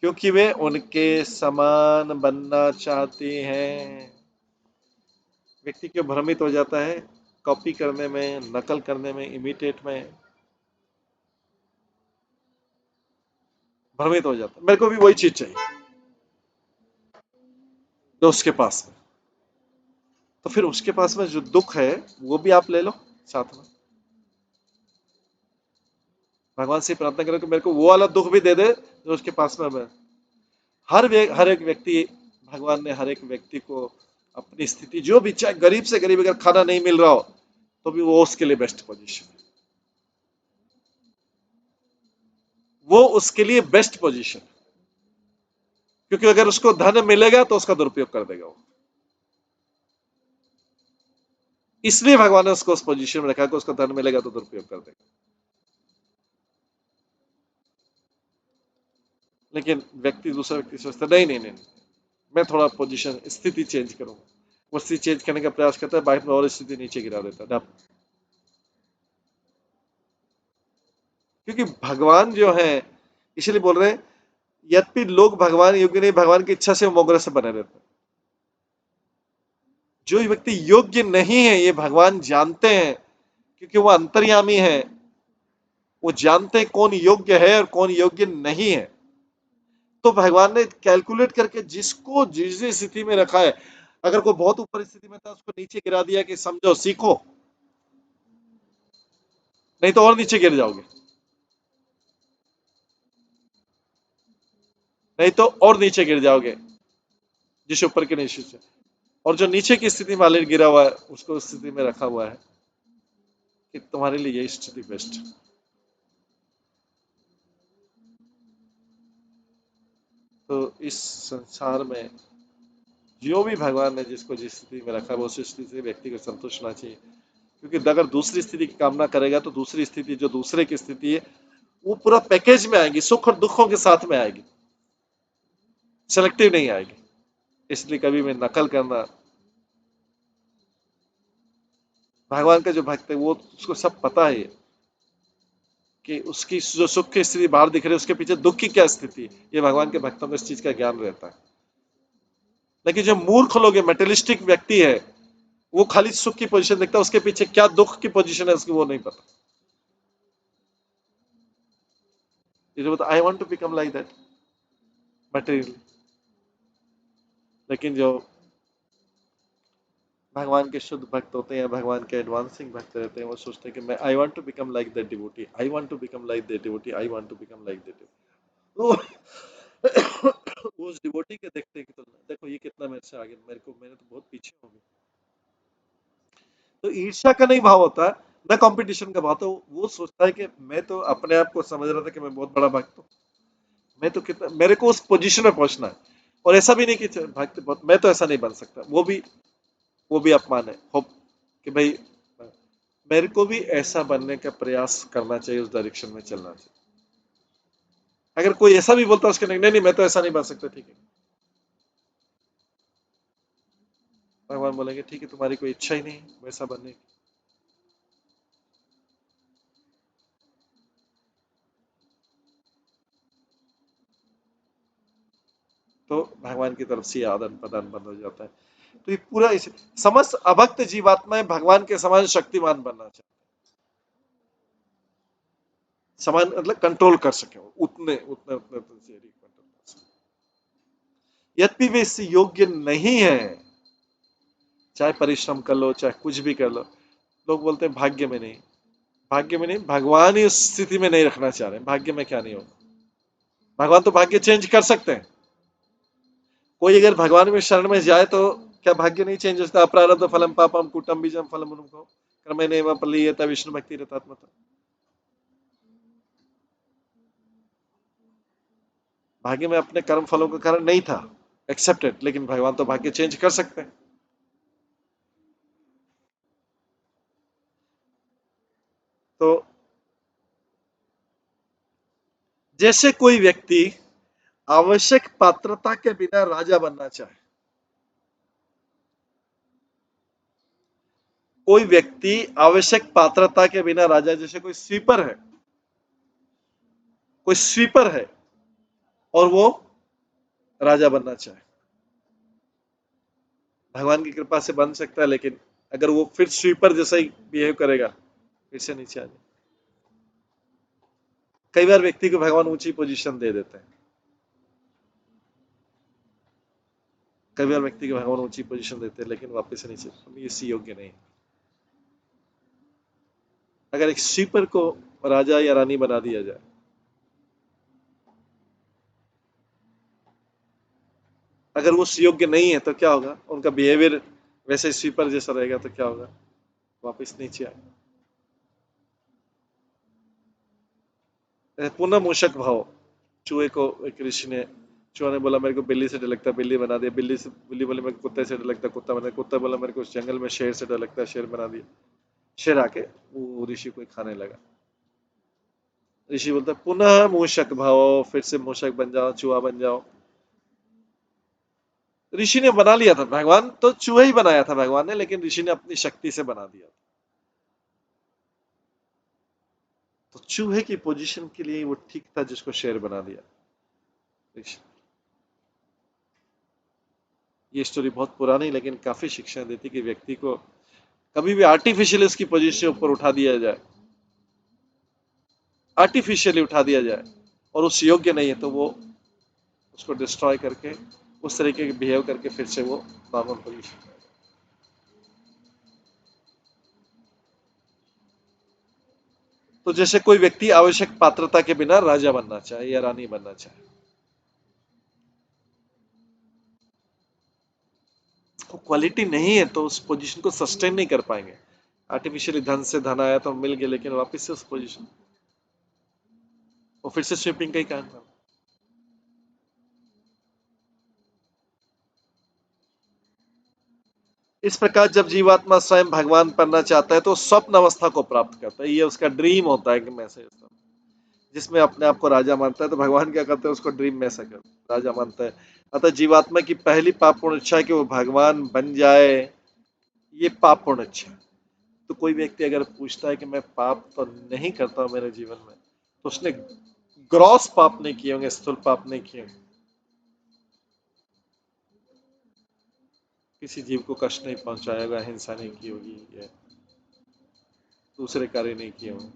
क्योंकि वे उनके समान बनना चाहती हैं। व्यक्ति क्यों भ्रमित हो जाता है? कॉपी करने में, नकल करने में, इमिटेट में भ्रमित हो जाता है। मेरे को भी वही चीज चाहिए जो उसके पास है, तो फिर उसके पास में जो दुख है वो भी आप ले लो साथ में। भगवान से प्रार्थना करो कि मेरे को वो वाला दुख भी दे दे जो उसके पास में है। हर एक व्यक्ति, भगवान ने हर एक व्यक्ति को अपनी स्थिति जो भी, चाहे गरीब से गरीब, अगर खाना नहीं मिल रहा हो तो भी वो उसके लिए बेस्ट पोजीशन है, वो उसके लिए बेस्ट पोजीशन, क्योंकि अगर उसको धन मिलेगा तो उसका दुरुपयोग कर देगा वो। इसलिए भगवान ने उसको उस पोजीशन में रखा कि उसको धन मिलेगा तो दुरुपयोग कर देगा। लेकिन व्यक्ति, दूसरा व्यक्ति सोचता नहीं, मैं थोड़ा पोजीशन, स्थिति चेंज करूंगा। वो स्थिति चेंज करने का प्रयास करता है, बाद में और स्थिति नीचे गिरा देता है। क्योंकि भगवान जो है, इसलिए बोल रहे हैं, यद्यपि लोग भगवान योग्य नहीं, भगवान की इच्छा से मोग्र से बने रहते हैं। जो व्यक्ति योग्य नहीं है ये भगवान जानते हैं, क्योंकि वो अंतर्यामी है। वो जानते हैं कौन योग्य है और कौन योग्य नहीं है। तो भगवान ने कैलकुलेट करके जिसको जिस स्थिति में रखा है, अगर कोई बहुत ऊपर स्थिति में था उसको नीचे गिरा दिया कि समझो, सीखो, नहीं तो और नीचे गिर जाओगे, नहीं तो और नीचे गिर जाओगे जिस ऊपर के नीचे से। और जो नीचे की स्थिति में ऑलरेडी गिरा हुआ है उसको स्थिति में रखा हुआ है कि तुम्हारे लिए यही स्थिति बेस्ट है। तो इस संसार में जो भी भगवान ने जिसको जिस स्थिति में रखा है, वो उस स्थिति से व्यक्ति को संतुष्ट होना चाहिए, क्योंकि अगर दूसरी स्थिति की कामना करेगा तो दूसरी स्थिति जो दूसरे की स्थिति है वो पूरा पैकेज में आएगी, सुख और दुखों के साथ में आएगी, सेलेक्टिव नहीं आएगी। इसलिए कभी भी नकल करना, भगवान का जो भक्त है वो उसको सब पता है कि उसकी जो सुख की स्थिति बाहर दिख रही है उसके पीछे दुख की क्या स्थिति है। ये भगवान के भक्तों को इस चीज का ज्ञान रहता है। लेकिन जो मूर्ख लोग है, मेटेलिस्टिक व्यक्ति है, वो खाली सुख की पोजीशन देखता है, उसके पीछे क्या दुख की पोजीशन है उसकी वो नहीं पता। I want to become like that material. लेकिन जो भगवान के शुद्ध भक्त होते हैं, भगवान के एडवांसिंग भक्त रहते हैं, वो सोचते हैं कि मैं I want to become like that devotee, I want to become like that devotee, I want to become like that. वो उस डिवोटी के देखते हैं कि तो देखो ये कितना मेरे से आगे, मैंने तो बहुत पीछे हो गया। तो ईर्ष्या का नहीं भाव होता, न कंपटीशन का भाव। तो वो सोचता है कि मैं तो अपने आप को समझ रहा था कि मैं बहुत बड़ा भक्त हूँ, मैं तो कितना, मेरे को उस पोजीशन में पहुंचना है। और ऐसा भी नहीं कि भक्त बहुत, मैं तो ऐसा नहीं बन सकता, वो भी अपमान है। होप कि भाई मेरे को भी ऐसा बनने का प्रयास करना चाहिए, उस डायरेक्शन में चलना चाहिए। अगर कोई ऐसा भी बोलता है उसके नहीं नहीं मैं तो ऐसा नहीं बन सकता, ठीक है, भगवान बोलेंगे ठीक है तुम्हारी कोई इच्छा ही नहीं वैसा बनने की। तो भगवान की तरफ से आदान प्रदान बंद हो जाता है। तो ये पूरा इस समस्त अभक्त जीवात्माएं भगवान के समान शक्तिमान बनना चाहिए, समान मतलब कंट्रोल कर सके, उतने उतने उतने कंट्रोल कर सके। यद्यपि वे इससे योग्य नहीं है, चाहे परिश्रम कर लो चाहे कुछ भी कर लो। लोग बोलते हैं भाग्य में नहीं, भाग्य में नहीं, भगवान ही उस स्थिति में नहीं रखना चाह रहे, भाग्य में क्या नहीं होगा। भगवान तो भाग्य चेंज कर सकते हैं। कोई अगर भगवान में शरण में जाए तो क्या भाग्य नहीं चेंज होता? अपरारब्ध फलम पापम कुटम बीजम फलम उनको क्रमेण पल्लीयत विष्णु भक्ति रतात्मता। भाग्य में अपने कर्म फलों का कारण नहीं था एक्सेप्टेड, लेकिन भगवान तो भाग्य चेंज कर सकते हैं। तो जैसे कोई व्यक्ति आवश्यक पात्रता के बिना राजा बनना चाहे, कोई व्यक्ति आवश्यक पात्रता के बिना राजा, जैसे कोई स्वीपर है, कोई स्वीपर है और वो राजा बनना चाहे, भगवान की कृपा से बन सकता है। लेकिन अगर वो फिर स्वीपर जैसा ही बिहेव करेगा फिर से नीचे आ जाए। कई बार व्यक्ति को भगवान ऊंची पोजीशन दे देते हैं, कई बार व्यक्ति को भगवान ऊंची पोजीशन देते हैं लेकिन वापस से नीचे, इसी योग्य नहीं। अगर एक स्वीपर को राजा या रानी बना दिया जाए, अगर वो योग्य नहीं है तो क्या होगा, उनका बिहेवियर वैसे स्वीपर जैसा रहेगा तो क्या होगा, वापस नीचे आए। पुनः मूषक भाव, चूहे को एक ऋषि ने, चूहा ने बोला मेरे को बिल्ली से डर लगता है, बिल्ली बना दिया। बिल्ली बोले मेरे को कुत्ते से डर लगता है, कुत्ता बना दिया। कुत्ता बोला मेरे को जंगल में शेर से डर लगता है, शेर बना दिया। शेर आके वो ऋषि को खाने लगा। ऋषि बोलता पुनः मूषक भाव, फिर से मूषक बन जाओ, चूहा बन जाओ। ऋषि ने बना लिया था, भगवान तो चूहा ही बनाया था भगवान ने, लेकिन ऋषि ने अपनी शक्ति से बना दिया। तो चूहे की पोजीशन के लिए वो ठीक था जिसको शेर बना दिया। ये स्टोरी बहुत पुरानी लेकिन काफी शिक्षा देती कि व्यक्ति को कभी भी आर्टिफिशियली उसकी पोजीशन ऊपर उठा दिया जाए, आर्टिफिशियली उठा दिया जाए और उस योग्य नहीं है तो वो उसको डिस्ट्रॉय करके उस तरीके के बिहेव करके फिर से वो नॉर्मल पोजीशन। तो जैसे कोई व्यक्ति आवश्यक पात्रता के बिना राजा बनना चाहे या रानी बनना चाहे, तो क्वालिटी नहीं है तो उस पोजीशन को सस्टेन नहीं कर पाएंगे। आर्टिफिशियली धन से धन आया तो मिल गया लेकिन वापस से उस पोजीशन, वो फिर से स्वीपिंग का ही काम है। इस प्रकार जब जीवात्मा स्वयं भगवान बनना चाहता है तो स्वप्न अवस्था को प्राप्त करता है। ये उसका ड्रीम होता है कि मैं से जिसमें अपने आप को राजा मानता है। तो भगवान क्या करते हैं, उसको ड्रीम में ऐसा कर राजा मानता है। अतः जीवात्मा की पहली पापपूर्ण इच्छा है कि वो भगवान बन जाए, ये पापपूर्ण इच्छा है। तो कोई व्यक्ति अगर पूछता है कि मैं पाप तो नहीं करता हूं मेरे जीवन में, तो उसने ग्रॉस पाप नहीं किए होंगे, स्थूल पाप नहीं किए होंगे, किसी जीव को कष्ट नहीं पहुंचाया होगा, हिंसा नहीं की होगी, या दूसरे कार्य नहीं किए होंगे,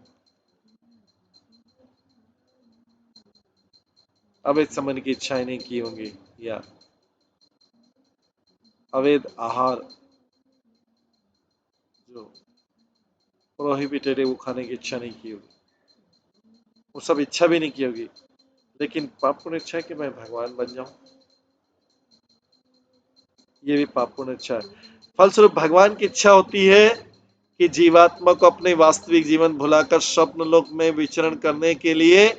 अवैध संबंध की इच्छाएं नहीं की होंगी, या अवैध आहार जो प्रोहिबिटेड है वो खाने की इच्छा नहीं की होगी, वो सब इच्छा भी नहीं की होगी। लेकिन पापपूर्ण इच्छा है कि मैं भगवान बन जाऊं, ये भी पापपूर्ण इच्छा है। फलस्वरूप भगवान की इच्छा होती है कि जीवात्मा को अपने वास्तविक जीवन भुलाकर स्वप्न लोक में विचरण करने के लिए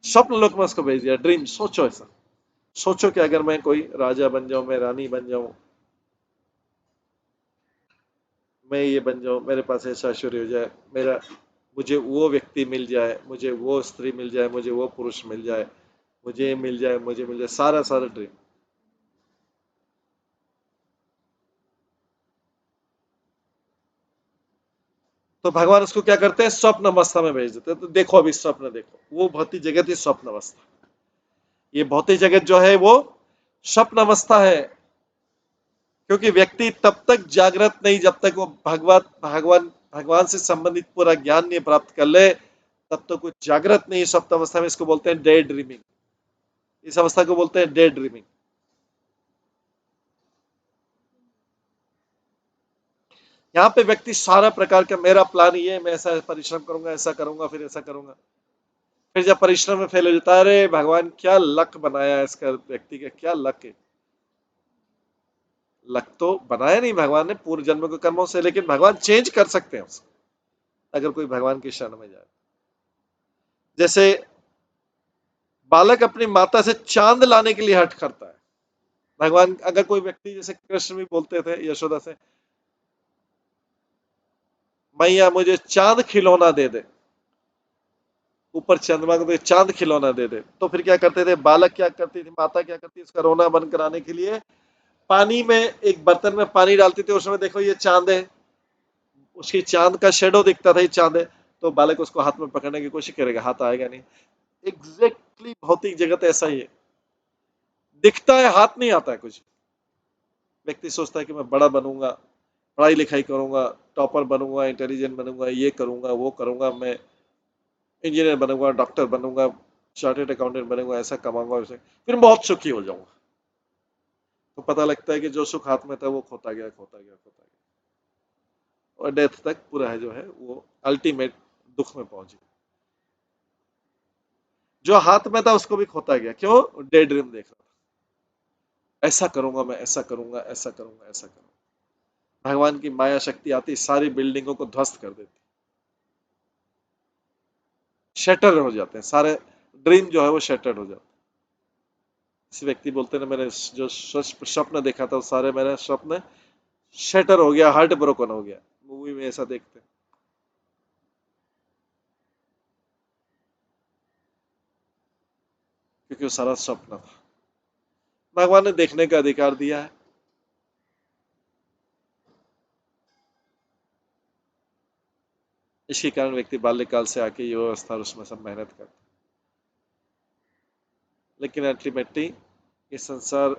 स्वप्न लोक में उसको भेज दिया। ड्रीम, सोचो ऐसा, सोचो कि अगर मैं कोई राजा बन जाऊं, मैं रानी बन जाऊं, मैं ये बन जाऊं, मेरे पास ऐसा ऐश्वर्य हो जाए, मेरा मुझे वो व्यक्ति मिल जाए, मुझे वो स्त्री मिल जाए, मुझे वो पुरुष मिल जाए, मुझे मिल जाए, मुझे मिल जाए, सारा सारा ड्रीम। तो भगवान उसको क्या करते हैं, स्वप्न अवस्था में भेज देते हैं। तो देखो अभी स्वप्न देखो, वो भौतिक जगत ही स्वप्न अवस्था, ये भौतिक जगत जो है वो स्वप्न अवस्था है। क्योंकि व्यक्ति तब तक जागृत नहीं जब तक वो भगवान से संबंधित पूरा ज्ञान नहीं प्राप्त कर ले, तब तक कुछ जागृत नहीं स्वप्न अवस्था में। इसको बोलते हैं डे ड्रीमिंग, इस अवस्था को बोलते हैं डे ड्रीमिंग। यहाँ पे व्यक्ति सारा प्रकार का मेरा प्लान ये है, मैं ऐसा परिश्रम करूंगा, ऐसा करूंगा, फिर ऐसा करूंगा। फिर जब परिश्रम में फेल हो जाता है, अरे भगवान क्या लक बनाया है इसका, व्यक्ति का क्या लक है। लक तो बनाया नहीं भगवान ने पूर्व जन्म के कर्मों से, लेकिन भगवान चेंज कर सकते हैं उसको, अगर कोई भगवान की शरण में जाए। जैसे बालक अपनी माता से चांद लाने के लिए हट करता है, भगवान अगर कोई व्यक्ति, जैसे कृष्ण भी बोलते थे यशोदा से, मैया मुझे चांद खिलौना दे दे, ऊपर चंद्रमा को चांद खिलौना दे दे, तो फिर क्या करते थे बालक, क्या करती थी माता, क्या करती उसका रोना बंद कराने के लिए पानी में, एक बर्तन में पानी डालती थी, उसमें देखो ये चांद है, उसकी चांद का शेडो दिखता था ये चांद है, तो बालक उसको हाथ में पकड़ने की कोशिश करेगा, हाथ आएगा नहीं। एग्जैक्टली भौतिक जगत ऐसा ही है, दिखता है, हाथ नहीं आता है कुछ। व्यक्ति सोचता है कि मैं बड़ा बनूंगा, पढ़ाई लिखाई करूंगा, टॉपर बनूंगा, इंटेलिजेंट बनूंगा, ये करूंगा, वो करूंगा, मैं इंजीनियर बनूंगा, डॉक्टर बनूंगा, चार्टेड अकाउंटेंट बनूंगा, ऐसा कमाऊंगा, वैसे फिर बहुत सुखी हो जाऊंगा। तो पता लगता है कि जो सुख हाथ में था वो खोता गया, खोता गया, खोता गया, और डेथ तक पूरा है जो है वो अल्टीमेट दुख में पहुंच गया। जो हाथ में था उसको भी खोता गया, क्यों, डे ड्रीम देख रहा था, ऐसा करूंगा मैं, ऐसा करूंगा, ऐसा करूंगा, ऐसा करूंगा। भगवान की माया शक्ति आती, सारी बिल्डिंगों को ध्वस्त कर देती, शटर हो जाते हैं सारे, ड्रीम जो है वो शटर हो जाता है। इस व्यक्ति बोलते हैं मैंने जो स्वप्न देखा था, सारे मेरे स्वप्न शटर हो गया, हार्ट ब्रोकन हो गया। मूवी में ऐसा देखते हैं। क्योंकि वो सारा स्वप्न था, भगवान ने देखने का अधिकार दिया है। इसके कारण व्यक्ति बाल्यकाल से आके ये अवस्था उसमें सब मेहनत करता है। लेकिन अल्टीमेटली ये संसार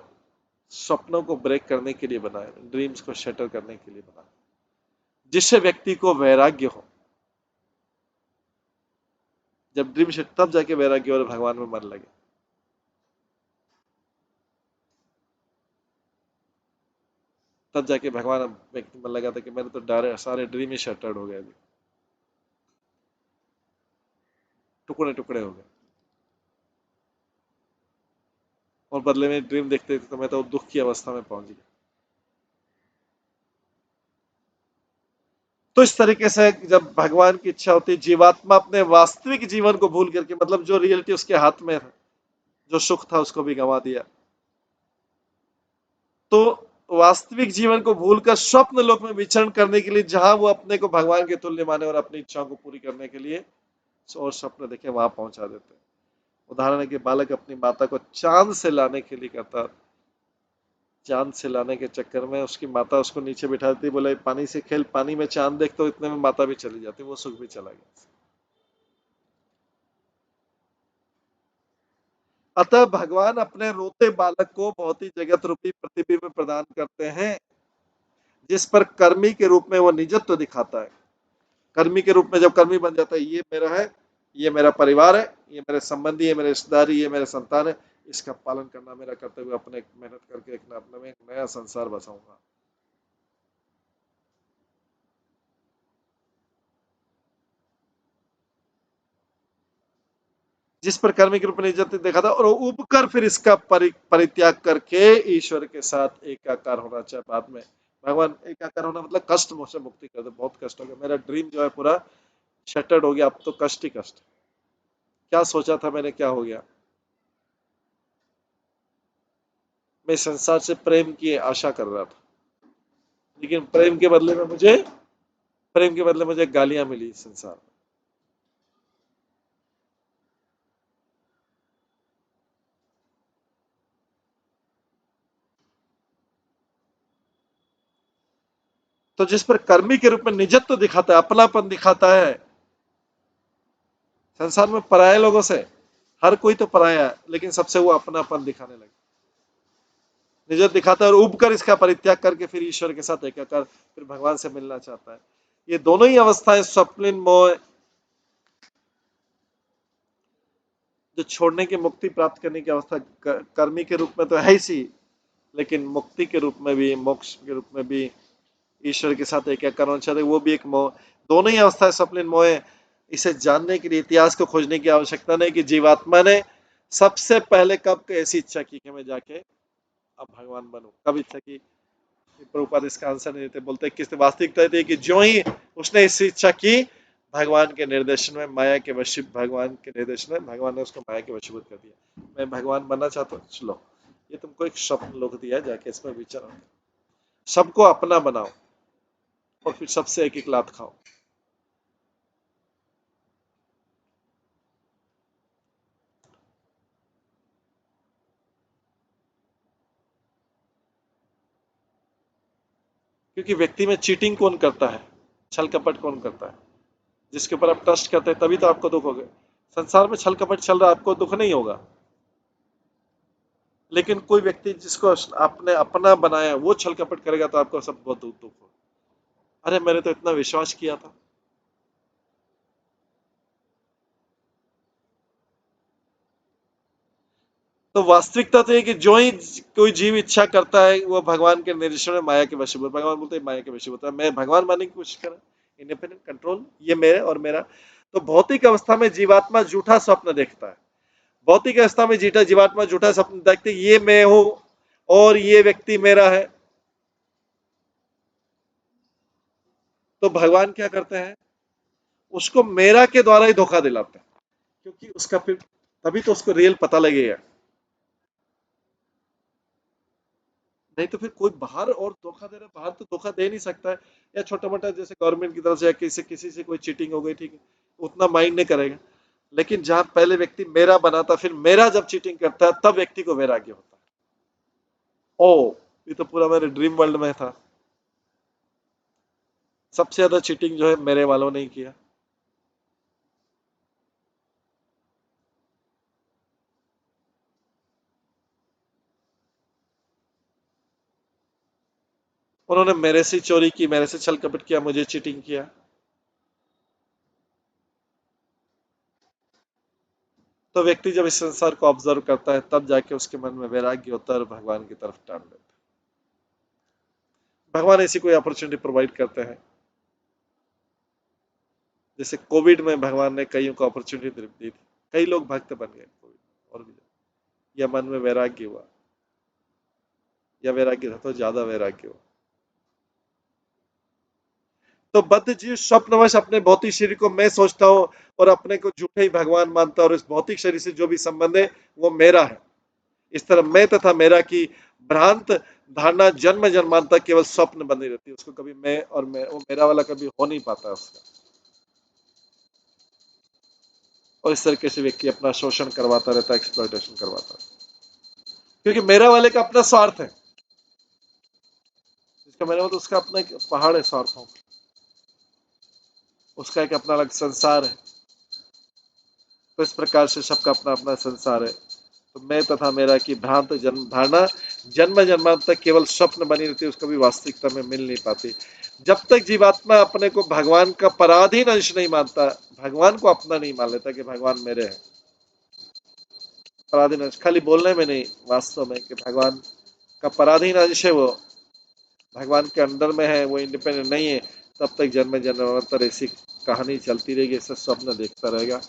स्वप्नों को ब्रेक करने के लिए बना है, ड्रीम्स को शटर करने के लिए बना है, जिससे व्यक्ति को वैराग्य हो। जब ड्रीम शट, तब जाके वैराग्य और भगवान में मन लगे, तब जाके भगवान व्यक्ति मन लगा था कि मेरे तो डायरेक्ट सारे ड्रीम ही शटर्ड हो गए, अभी टुकड़े टुकड़े हो गए, और बदले में ड्रीम देखते थे तो मैं तो दुख की अवस्था में पहुंच गया। तो इस तरीके से जब भगवान की इच्छा होती है, जीवात्मा अपने वास्तविक जीवन को भूल करके, मतलब जो रियलिटी उसके हाथ में था, जो सुख था उसको भी गंवा दिया, तो वास्तविक जीवन को भूलकर स्वप्न लोक में विचरण करने के लिए, जहां वो अपने को भगवान के तुल्य माने और अपनी इच्छाओं को पूरी करने के लिए और स्वप्न देखे वहां पहुंचा देते हैं। उदाहरण है कि बालक अपनी माता को चांद से लाने के लिए कहता, चांद से लाने के चक्कर में उसकी माता उसको नीचे बिठा देती, बोले पानी से खेल, पानी में चांद देख, तो इतने में माता भी चली जाती, वो सुख भी चला गया। अतः भगवान अपने रोते बालक को भौतिक जगत रूपी प्रतिबिंब में प्रदान करते हैं, जिस पर कर्मी के रूप में वो निजत्व दिखाता है। कर्मी के रूप में जब कर्मी बन जाता है, ये मेरा है, ये मेरा परिवार है, ये मेरे संबंधी है, मेरे रिश्तेदार, ये मेरे संतान है, इसका पालन करना मेरा कर्तव्य, अपने मेहनत करके एक नया संसार बसाऊंगा। जिस पर कर्मी के रूप में निजत्व देखा था, और उबकर फिर इसका परित्याग करके ईश्वर के साथ एकाकार होना चाहे। बाद में भगवान एकाकार होना मतलब कष्ट से मुक्ति कर दे। बहुत कष्ट हो गया, मेरा ड्रीम जो है पूरा शटर्ड हो गया, अब तो कष्ट ही कष्ट। क्या सोचा था मैंने, क्या हो गया। मैं संसार से प्रेम की आशा कर रहा था, लेकिन प्रेम के बदले मुझे गालियां मिली संसार में। तो जिस पर कर्मी के रूप में निजत्व दिखाता है, अपनापन दिखाता है संसार में पराये लोगों से, हर कोई तो पराया है, लेकिन सबसे वो अपनापन दिखाने लगे, निजत्व दिखाता है, और उबकर इसका परित्याग करके फिर ईश्वर के साथ एकाकार, फिर भगवान से मिलना चाहता है। ये दोनों ही अवस्थाएं स्वप्निल मोह, जो छोड़ने की मुक्ति प्राप्त करने की अवस्था, कर्मी के रूप में तो है ही सी, लेकिन मुक्ति के रूप में भी, मोक्ष के रूप में भी ईश्वर के साथ एकाकार होना चाहते, वो भी एक मोह। दोनों ही अवस्थाएं स्वप्निल मोह है। इसे जानने के लिए इतिहास को खोजने की आवश्यकता नहीं कि जीवात्मा ने सबसे पहले कब ऐसी इच्छा की कि मैं जाके अब भगवान बनूं, कब इच्छा की। प्रभुपाद इसका आंसर नहीं देते, बोलते किस वास्तविकता थी कि जो ही उसने इस इच्छा की, भगवान के निर्देशन में, माया के वशीभूत, भगवान के निर्देशन में भगवान ने उसको माया के वशीभूत कर दिया। मैं भगवान बनना चाहता हूँ, चलो ये तुमको एक स्वप्न लोक दिया, जाके इसमें विचरण, सबको अपना बनाओ और फिर सबसे एक एक लात खाओ। क्योंकि व्यक्ति में चीटिंग कौन करता है, छल कपट कौन करता है, जिसके ऊपर आप ट्रस्ट करते हैं, तभी तो आपको दुख होगा। संसार में छल कपट चल रहा है, आपको दुख नहीं होगा, लेकिन कोई व्यक्ति जिसको आपने अपना बनाया वो छल कपट करेगा तो आपको सब बहुत दुख होगा। अरे मैंने तो इतना विश्वास किया था। तो वास्तविकता तो है कि जो ही कोई जीव इच्छा करता है वो भगवान के निर्देशन में माया के वशीभूत, भगवान बोलते हैं माया के वशीभूत है। मैं भगवान बनने की कोशिश कर, इंडिपेंडेंट कंट्रोल, ये मेरे और मेरा। तो भौतिक अवस्था में जीवात्मा झूठा स्वप्न देखता है, भौतिक अवस्था में जीवात्मा झूठा स्वप्न देखते, ये मैं हूं और ये व्यक्ति मेरा है। तो भगवान क्या करते हैं, उसको मेरा के द्वारा ही धोखा दिलाते हैं, क्योंकि उसका फिर तभी तो उसको रियल पता लगेगा। नहीं तो फिर कोई बाहर और धोखा दे रहा है, बाहर तो धोखा दे नहीं सकता है, या छोटा मोटा जैसे गवर्नमेंट की तरफ से या किसी से कोई चीटिंग हो गई, ठीक है, उतना माइंड नहीं करेगा। लेकिन जहां पहले व्यक्ति मेरा बनाता, फिर मेरा जब चीटिंग करता है, तब व्यक्ति को वैराग्य होता है। ओ, ये तो पूरा मेरे ड्रीम वर्ल्ड में था, सबसे ज्यादा चीटिंग जो है मेरे वालों ने ही किया। उन्होंने मेरे से चोरी की, मेरे से छल कपट किया, मुझे चीटिंग किया। तो व्यक्ति जब इस संसार को ऑब्जर्व करता है, तब जाके उसके मन में वैराग्य होता है और भगवान की तरफ टान लेता है। भगवान ऐसी कोई अपॉर्चुनिटी प्रोवाइड करते हैं, जैसे कोविड में भगवान ने कईयों को अपॉर्चुनिटी दी थी, कई लोग भक्त बन गए कोविड, और भी, या मन में वैराग्य हुआ, या वैराग्य था तो ज्यादा वैराग्य हुआ। तो बद्ध जीव स्वप्नवश अपने भौतिक शरीर को मैं सोचता हूँ और अपने को झूठे ही भगवान मानता है, और इस भौतिक शरीर से जो भी संबंध है वो मेरा है। इस तरह मैं तथा मेरा की भ्रांत धारणा जन्म जन्मांतर केवल स्वप्न बनी रहती है, उसको कभी मैं और मैं वो मेरा वाला कभी हो नहीं पाता उसका। और इस तरीके से व्यक्ति अपना शोषण करवाता रहता है, एक्सप्लॉयटेशन करवाता है, क्योंकि मेरा वाले का अपना स्वार्थ है। इसका मेरा मतलब उसका अपना एक पहाड़ है स्वार्थों, उसका एक अपना अलग संसार है। तो इस प्रकार से सबका अपना अपना संसार है। तो मैं तथा मेरा की भ्रांत जन्म धारणा जन्म जन्मांतर तक केवल स्वप्न बनी रहती है, उसका भी वास्तविकता में मिल नहीं पाती। जब तक जीवात्मा अपने को भगवान का पराधीन अंश नहीं मानता, भगवान को अपना नहीं मान लेता कि भगवान मेरे हैं, पराधीन अंश खाली बोलने में नहीं, वास्तव में कि भगवान का पराधीन अंश है, वो भगवान के अंडर में है, वो इंडिपेंडेंट नहीं है, तब तक जन्म जन्मांतर ऐसी कहानी चलती रहेगी, ऐसा स्वप्न देखता रहेगा,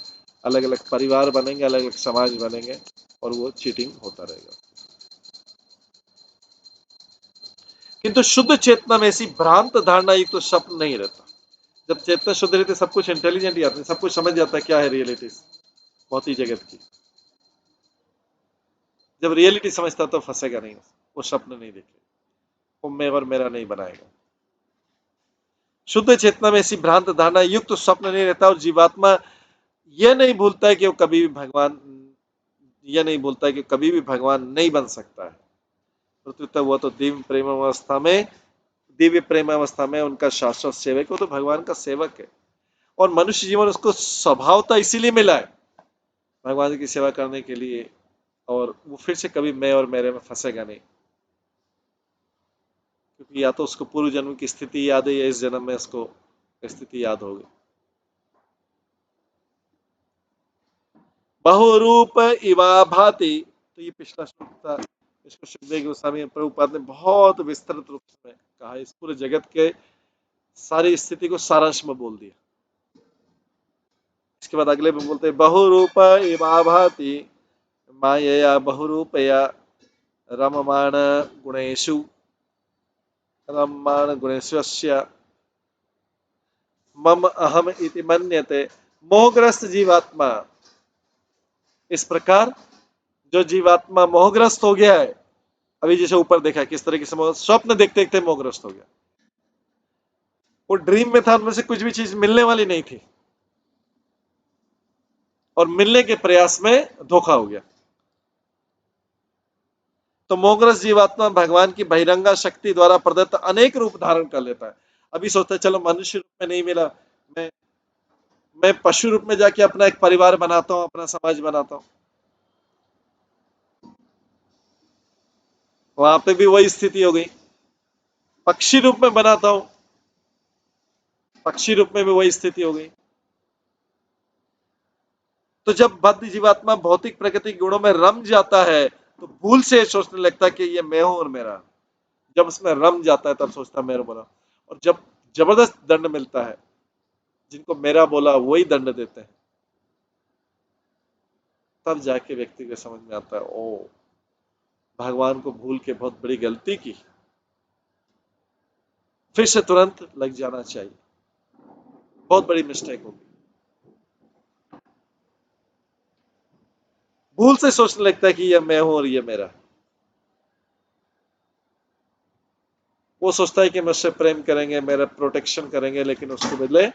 अलग अलग परिवार बनेंगे, अलग अलग समाज बनेंगे, और वो चीटिंग होता रहेगा। किंतु शुद्ध चेतना में ऐसी भ्रांत धारणा युक्त तो स्वप्न नहीं रहता। जब चेतना शुद्ध रहती, सब कुछ इंटेलिजेंट ही आता है, सब कुछ समझ जाता है क्या है रियलिटी बहुत ही जगत की। जब रियलिटी समझता तो फंसेगा नहीं, वो स्वप्न नहीं देखेगा, वो मैं और मेरा नहीं बनाएगा। शुद्ध चेतना में ऐसी भ्रांत धारणा युक्त तो स्वप्न नहीं रहता, और जीवात्मा यह नहीं भूलता है कि वो कभी भी भगवान, यह नहीं भूलता है कि कभी भी भगवान नहीं बन सकता है। प्रत्युत्तर वो तो दिव्य प्रेम अवस्था में उनका शाश्वत सेवक, वो तो भगवान का सेवक है। और मनुष्य जीवन उसको स्वभावता इसीलिए मिला है, भगवान की सेवा करने के लिए, और वो फिर से कभी मैं और मेरे में फंसेगा नहीं, क्योंकि या तो उसको पूर्व जन्म की स्थिति याद है, या इस जन्म में उसको स्थिति याद होगी। बहुरूप इवा भाति, तो ये पिछला श्लोक था, इसको सुखदेव गोस्वामी प्रभुपाद ने बहुत विस्तृत रूप में कहा, इस पूरे जगत के सारी स्थिति को सारांश में बोल दिया। इसके बाद अगले में बोलते हैं, बहुरूप इवा भाति मायया बहुरूपया रममाण गुणेषु रममाण गुणेश्वस्य मम अहम इति मन्यते। मोहग्रस्त जीवात्मा, इस प्रकार जो जीवात्मा मोहग्रस्त हो गया है, अभी जैसे ऊपर देखा किस तरीके से स्वप्न देखते देखते मोहग्रस्त हो गया, वो ड्रीम में था, उनमें से कुछ भी चीज मिलने वाली नहीं थी, और मिलने के प्रयास में धोखा हो गया। तो मोहग्रस्त जीवात्मा भगवान की बहिरंगा शक्ति द्वारा प्रदत्त अनेक रूप धारण कर लेता है। अभी सोचता है चलो मनुष्य रूप में नहीं मिला, मैं मैं पशु रूप में जाके अपना एक परिवार बनाता हूँ, अपना समाज बनाता हूँ। वहां पे भी वही स्थिति हो गई। पक्षी रूप में बनाता हूं, पक्षी रूप में भी वही स्थिति हो गई। तो जब बद्ध जीवात्मा भौतिक प्रकृति गुणों में रम जाता है, तो भूल से सोचने लगता है कि ये मैं हूं और मेरा। जब उसमें रम जाता है तब सोचता है मेरा बोला, और जब जबरदस्त दंड मिलता है, जिनको मेरा बोला वही दंड देते हैं, तब जाके व्यक्ति को समझ में आता है, ओ भगवान को भूल के बहुत बड़ी गलती की, फिर से तुरंत लग जाना चाहिए, बहुत बड़ी मिस्टेक होगी। भूल से सोचने लगता है कि ये मैं हूं और ये मेरा। वो सोचता है कि मुझसे प्रेम करेंगे, मेरा प्रोटेक्शन करेंगे, लेकिन उसके बदले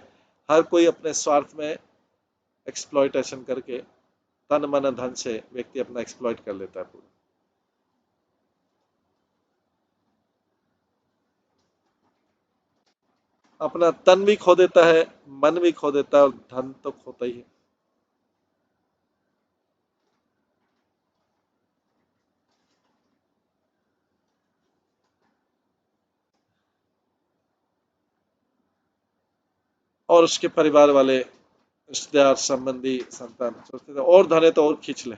हर कोई अपने स्वार्थ में एक्सप्लॉयटेशन करके तन मन धन से व्यक्ति अपना एक्सप्लॉयट कर लेता है पूरा। अपना तन भी खो देता है, मन भी खो देता है, और धन तो खोता ही है। और उसके परिवार वाले, रिश्तेदार, संबंधी, संतान सोचते थे और धन है तो और खींच ले,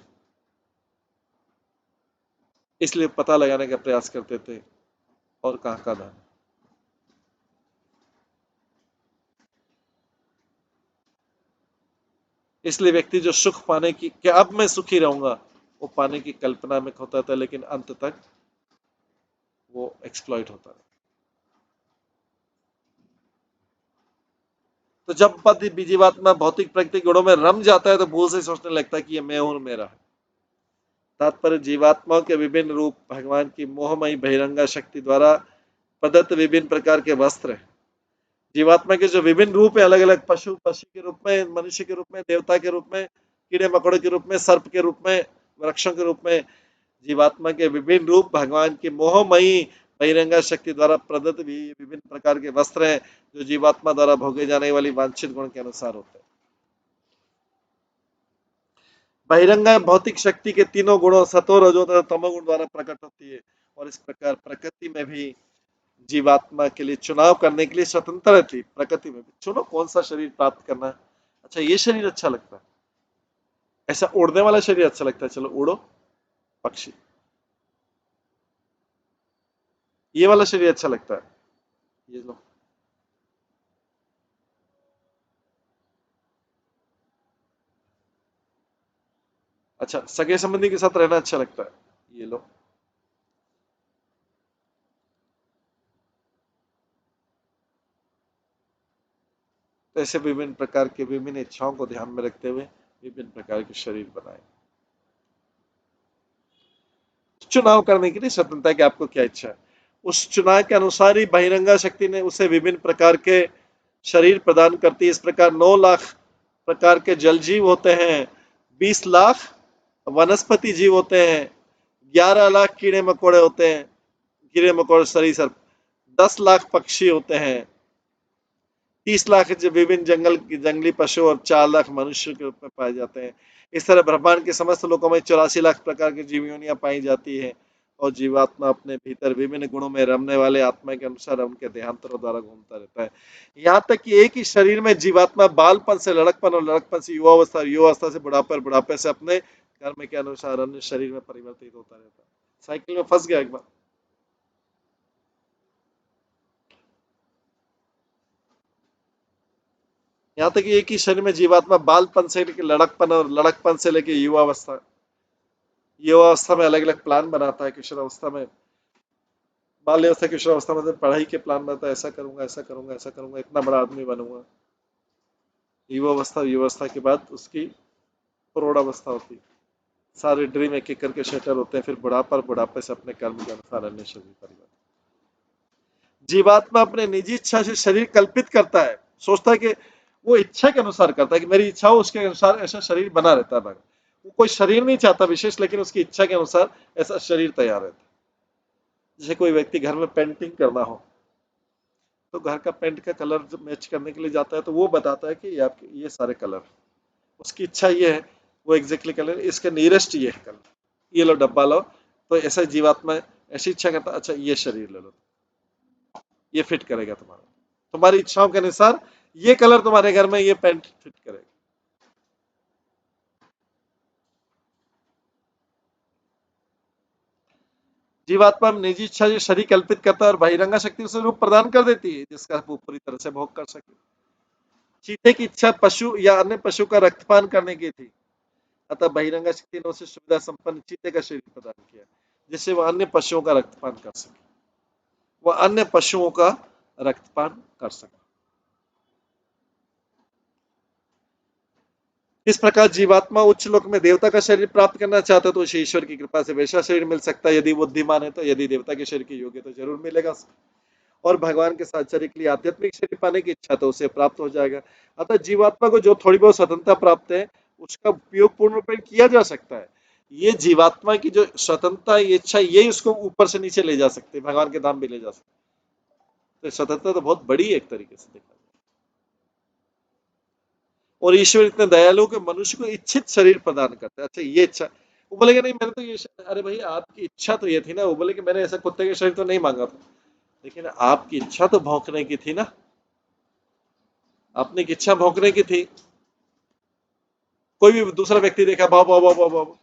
इसलिए पता लगाने का प्रयास करते थे और कहां का धन। इसलिए व्यक्ति जो सुख पाने की, कि अब मैं सुखी रहूंगा, वो पाने की कल्पना में खोता था, लेकिन अंत तक वो एक्सप्लॉइट होता है। तो जब पद जीवात्मा भौतिक प्रकृति गुणों में रम जाता है, तो भूल से सोचने लगता है कि ये मैं हूं, मेरा है। तात्पर्य जीवात्माओं के विभिन्न रूप भगवान की मोहमयी बहिरंगा शक्ति द्वारा प्रदत्त विभिन्न प्रकार के वस्त्र हैं। जीवात्मा के जो विभिन्न रूप है, अलग अलग पशु पक्षी के रूप में, मनुष्य के रूप में, देवता के रूप में, कीड़े मकोड़े के रूप में, सर्प के रूप में, वृक्षों के रूप में, जीवात्मा के विभिन्न रूप भगवान की मोहमयी बहिरंगा शक्ति द्वारा प्रदत्त भी विभिन्न प्रकार के वस्त्र हैं जो जीवात्मा द्वारा भोगे जाने वाली वांछित गुण के अनुसार होते हैं। बहिरंगा भौतिक शक्ति के तीनों गुणों सतो रजो तथा तमोगुण द्वारा प्रकट होती है और इस प्रकार प्रकृति में भी जीवात्मा के लिए चुनाव करने के लिए स्वतंत्र रहती है। प्रकृति में भी चुनो कौन सा शरीर प्राप्त करना है। अच्छा, ये शरीर अच्छा लगता है, ऐसा उड़ने वाला शरीर अच्छा लगता है, चलो उड़ो पक्षी। ये वाला शरीर अच्छा लगता है, ये लो। अच्छा, सगे संबंधी के साथ रहना अच्छा लगता है, ये लो। तो ऐसे विभिन्न प्रकार के विभिन्न इच्छाओं को ध्यान में रखते हुए विभिन्न प्रकार के शरीर बनाए। चुनाव करने के लिए स्वतंत्रता है कि आपको क्या इच्छा है। उस चुनाव के अनुसार ही बहिरंगा शक्ति ने उसे विभिन्न प्रकार के शरीर प्रदान करती है। इस प्रकार 9 लाख प्रकार के जल जीव होते हैं, 20 लाख वनस्पति जीव होते हैं, 11 लाख कीड़े मकोड़े होते हैं, कीड़े मकोड़े सरीसृप, 10 लाख पक्षी होते हैं, 30 लाख विभिन्न जंगली पशु और 4 लाख मनुष्य के रूप में पाए जाते हैं। इस तरह ब्रह्मांड के समस्त लोकों में 84 लाख प्रकार की जीव योनियां पाई जाती है और जीवात्मा अपने भीतर विभिन्न गुणों में रमने वाले आत्मा के अनुसार उनके देहांतरों द्वारा घूमता रहता है। यहाँ तक कि एक ही शरीर में जीवात्मा बालपन से लड़कपन और लड़कपन से युवावस्था, युवावस्था से बुढ़ापे और बुढ़ापे से अपने कर्म के अनुसार अन्य शरीर में परिवर्तित होता रहता है। साइकिल में फंस गया एक बार। यहाँ तक कि एक ही शरीर में जीवात्मा बालपन से लेकर लड़कपन और लड़कपन से लेकर युवावस्था, युवावस्था में अलग अलग प्लान बनाता है। किशोरावस्था में, बाल्यावस्था, किशोरावस्था में पढ़ाई के प्लान बनाता है, ऐसा करूंगा, ऐसा करूंगा, ऐसा करूंगा, इतना बड़ा आदमी बनूंगा। युवावस्था, युवावस्था के बाद उसकी प्रौढ़ावस्था होती है, सारे ड्रीम एक एक करके शेटर होते हैं। फिर बुढ़ापा, बुढ़ापे से अपने कर्म के अनुसार अन्य शरीर परिवर्तन। जीवात्मा अपने निजी इच्छा से शरीर कल्पित करता है, सोचता है कि वो इच्छा के अनुसार करता है कि मेरी इच्छा हो, उसके अनुसार ऐसा शरीर बना रहता है। वो कोई शरीर नहीं चाहता विशेष, लेकिन उसकी इच्छा के अनुसार ऐसा शरीर तैयार रहता है। जैसे कोई व्यक्ति घर में पेंटिंग करना हो तो घर का पेंट का कलर जब मैच करने के लिए जाता है तो वो बताता है कि ये सारे कलर, उसकी इच्छा ये है, वो एग्जैक्टली कलर, इसके नियरेस्ट ये है कलर, ये लो डब्बा लो। तो ऐसा जीवात्मा ऐसी इच्छा करता है, अच्छा ये शरीर ले लो, ये फिट करेगा तुम्हारा, तुम्हारी इच्छाओं के अनुसार ये कलर तुम्हारे घर में ये पेंट फिट करेगा। जीवात्मा में निजी इच्छा जो शरीर कल्पित करता है और बहिरंगा शक्ति उसे रूप प्रदान कर देती है जिसका वो पूरी तरह से भोग कर सके। चीते की इच्छा पशु या अन्य पशु का रक्तपान करने की थी, अतः बहिरंगा शक्ति ने उसे सुविधा संपन्न चीते का शरीर प्रदान किया जिससे वह अन्य पशुओं का रक्तपान कर सके, वह अन्य पशुओं का रक्तपान कर सके। इस प्रकार जीवात्मा उच्च लोक में देवता का शरीर प्राप्त करना चाहता है तो उसे ईश्वर की कृपा से वैसा शरीर मिल सकता है। यदि बुद्धिमान है तो, यदि देवता के शरीर के योग्य तो जरूर मिलेगा। और भगवान के साहचर्य के लिए आध्यात्मिक शरीर पाने की इच्छा तो उसे प्राप्त हो जाएगा। अतः जीवात्मा को जो थोड़ी बहुत स्वतंत्रता प्राप्त है उसका उपयोग पूर्ण रूप में किया जा सकता है। ये जीवात्मा की जो स्वतंत्रता, ये इच्छा, ये उसको ऊपर से नीचे ले जा सकते हैं, भगवान के धाम भी ले जा सकते हैं। तो स्वतंत्रता तो बहुत बड़ी है एक तरीके से देखा जाए। और ईश्वर इतने दयालु कि मनुष्य को इच्छित शरीर प्रदान करता है। अच्छा ये इच्छा, वो बोलेगा नहीं मैंने तो ये, अरे भाई आपकी इच्छा तो ये थी ना, वो बोले कि मैंने ऐसा कुत्ते के शरीर तो नहीं मांगा था, लेकिन आपकी इच्छा तो भौंकने की थी ना, आपने इच्छा भौंकने की थी। कोई भी दूसरा व्यक्ति देखा भाव भाव भाव भाव,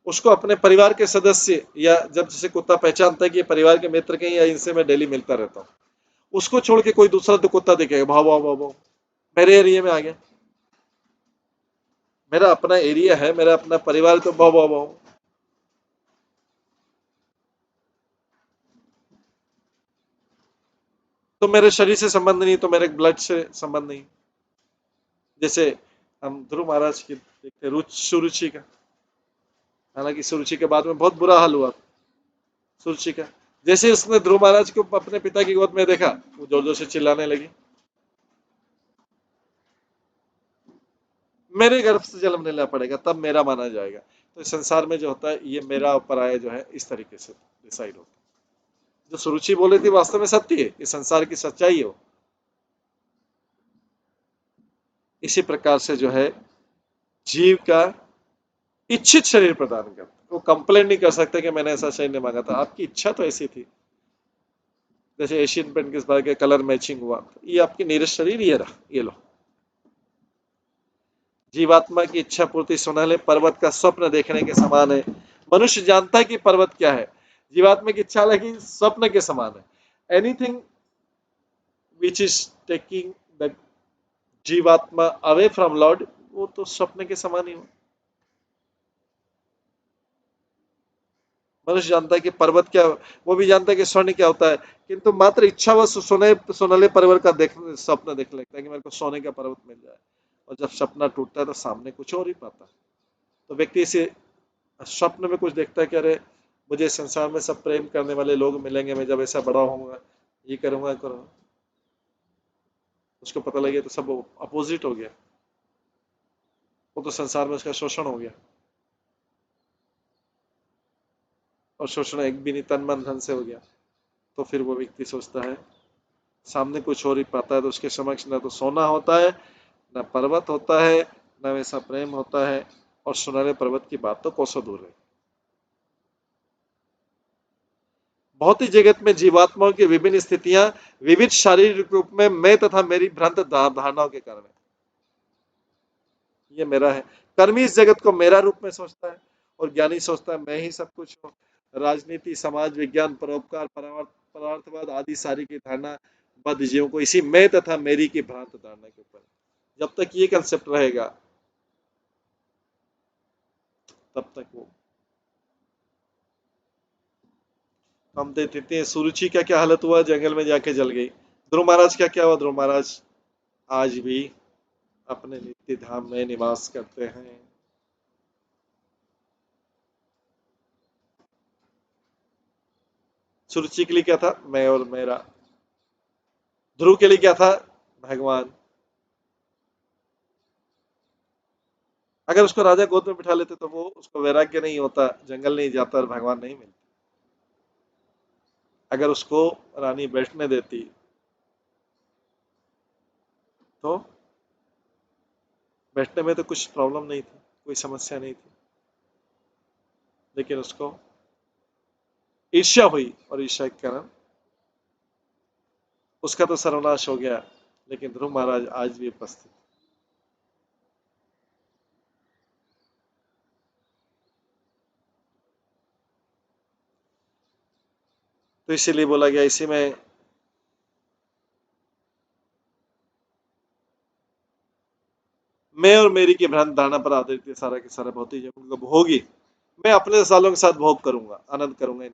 उसको अपने परिवार के सदस्य या जब जैसे कुत्ता पहचानता है कि ये परिवार के मित्र के या इनसे मैं डेली मिलता रहता हूँ, उसको छोड़ के कोई दूसरा तो कुत्ता दिखेगा भाव भाव भाव भाव, मेरे एरिया में आ गया, मेरा अपना एरिया है, मेरा अपना परिवार, तो भाव भाव भाव। तो मेरे शरीर से संबंध नहीं, तो मेरे ब्लड से संबंध नहीं। जैसे हम ध्रुव महाराज की देखते सुरुचि का, हालांकि सुरुचि के बाद में बहुत बुरा हाल हुआ सुरुचि का। जैसे उसने ध्रुव महाराज को अपने पिता की गोद में देखा, वो जोर जोर से चिल्लाने लगी, मेरे गर्भ से जन्म लेना पड़ेगा तब मेरा माना जाएगा। तो इस संसार में जो होता है ये मेरा और पराया जो है इस तरीके से डिसाइड होता है। जो सुरुचि बोले थी वास्तव में सत्य है, ये संसार की सच्चाई है। इसी प्रकार से जो है जीव का इच्छित शरीर प्रदान करता, वो कंप्लेन नहीं कर सकते कि मैंने ऐसा शरीर नहीं मांगा था, आपकी इच्छा तो ऐसी थी। जैसे एशियन पेंट किस बार के कलर मैचिंग हुआ, ये आपकी नीरज शरीर ये रहा, ये लो। जीवात्मा की इच्छा पूर्ति सोनाले पर्वत का स्वप्न देखने के समान है। मनुष्य जानता है कि पर्वत क्या है, जीवात्मा की इच्छा लगी स्वप्न के समान है। Anything which is taking the जीवात्मा अवे फ्रॉम लॉर्ड, वो तो स्वप्न के समान ही हो। मनुष्य जानता है कि पर्वत क्या, वो भी जानता है कि स्वर्ण क्या होता है, किंतु मात्र इच्छा व सोनाले पर्वत का स्वप्न देख लेता है कि मेरे को सोने का पर्वत मिल जाए, और जब सपना टूटता है तो सामने कुछ और ही पाता है। तो व्यक्ति इसे स्वप्न में कुछ देखता है कि अरे मुझे संसार में सब प्रेम करने वाले लोग मिलेंगे, मैं जब ऐसा बड़ा होऊंगा ये करूंगा करूंगा, उसको पता लगे तो सब अपोजिट हो गया, वो तो संसार में उसका शोषण हो गया, और शोषण एक भी नहीं तन मन धन से हो गया। तो फिर वो व्यक्ति सोचता है सामने कुछ और ही पाता है, तो उसके समक्ष न तो सोना होता है, न पर्वत होता है, न वैसा प्रेम होता है, और सुनहरे पर्वत की बात तो कोसों दूर है। भौतिक जगत में जीवात्माओं की विभिन्न स्थितियां विविध शारीरिक रूप में मैं तथा मेरी भ्रांत धारणाओं के कारण है। ये मेरा है। कर्मी इस जगत को मेरा रूप में सोचता है, और ज्ञानी सोचता है मैं ही सब कुछ हूँ। राजनीति, समाज विज्ञान, परोपकार, परार्थवाद आदि सारी की धारणा बद्ध जीवों को इसी मैं तथा मेरी की भ्रांत धारणा के ऊपर। जब तक ये कंसेप्ट रहेगा तब तक वो हम देखते हैं। सुरुचि का क्या हालत हुआ, जंगल में जाके जल गई। ध्रुव महाराज का क्या हुआ, ध्रुव महाराज आज भी अपने नित्य धाम में निवास करते हैं। सुरुचि के लिए क्या था, मैं और मेरा। ध्रुव के लिए क्या था, भगवान। अगर उसको राजा गोद में बिठा लेते तो वो उसको वैराग्य नहीं होता, जंगल नहीं जाता और भगवान नहीं मिलता। अगर उसको रानी बैठने देती तो बैठने में तो कुछ प्रॉब्लम नहीं थी, कोई समस्या नहीं थी, लेकिन उसको ईर्ष्या हुई, और ईर्ष्या के कारण उसका तो सर्वनाश हो गया। लेकिन ध्रुव महाराज आज भी उपस्थित। तो इसीलिए बोला गया, इसी में मैं और मेरी की भ्रांत धारणा पर आधारित है सारा के सारा भौतिक जीवन का भोगी। मैं अपने सालों के साथ भोग करूंगा, आनंद करूंगा।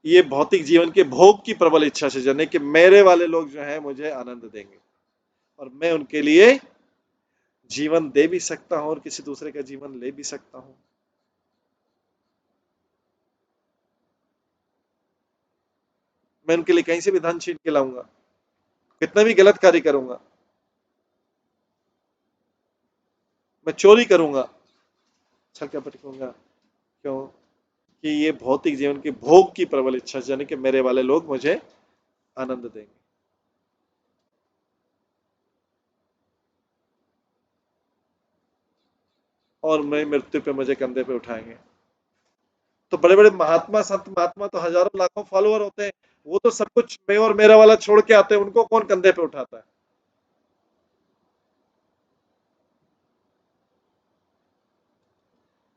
ये भौतिक जीवन के भोग की प्रबल इच्छा से जाने कि मेरे वाले लोग जो हैं मुझे आनंद देंगे, और मैं उनके लिए जीवन दे भी सकता हूं और किसी दूसरे का जीवन ले भी सकता हूं। मैं उनके लिए कहीं से भी धन छीन के लाऊंगा, कितना भी गलत कार्य करूंगा, मैं चोरी करूंगा, छल कपट करूंगा, क्यों कि ये भौतिक जीवन के भोग की प्रबल इच्छा यानी कि मेरे वाले लोग मुझे आनंद देंगे, और मैं मृत्यु पे मुझे कंधे पे उठाएंगे। तो बड़े बड़े महात्मा, संत महात्मा तो हजारों लाखों फॉलोअर होते हैं, वो तो सब कुछ मैं और मेरा वाला छोड़ के आते हैं, उनको कौन कंधे पे उठाता है।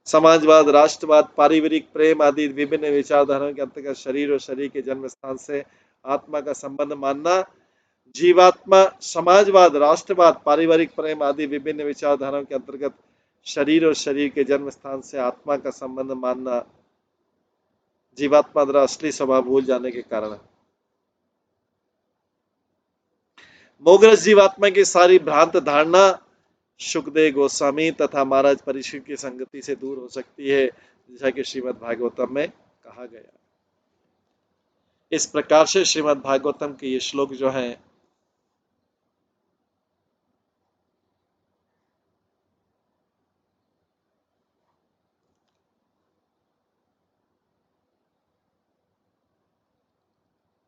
समाजवाद, राष्ट्रवाद, पारिवारिक प्रेम आदि विभिन्न विचारधाराओं के अंतर्गत शरीर और शरीर के जन्म स्थान से आत्मा का संबंध मानना। जीवात्मा, समाजवाद, राष्ट्रवाद, पारिवारिक प्रेम आदि विभिन्न विचारधाराओं के अंतर्गत शरीर और शरीर के जन्म स्थान से आत्मा का संबंध मानना जीवात्मा द्वारा असली स्वभाव भूल जाने के कारण है। मोग्रस जीवात्मा की सारी भ्रांत धारणा सुखदेव गोस्वामी तथा महाराज परीक्षित की संगति से दूर हो सकती है, जैसा कि श्रीमद् भागवतम में कहा गया। इस प्रकार से श्रीमद् भागवतम के ये श्लोक जो हैं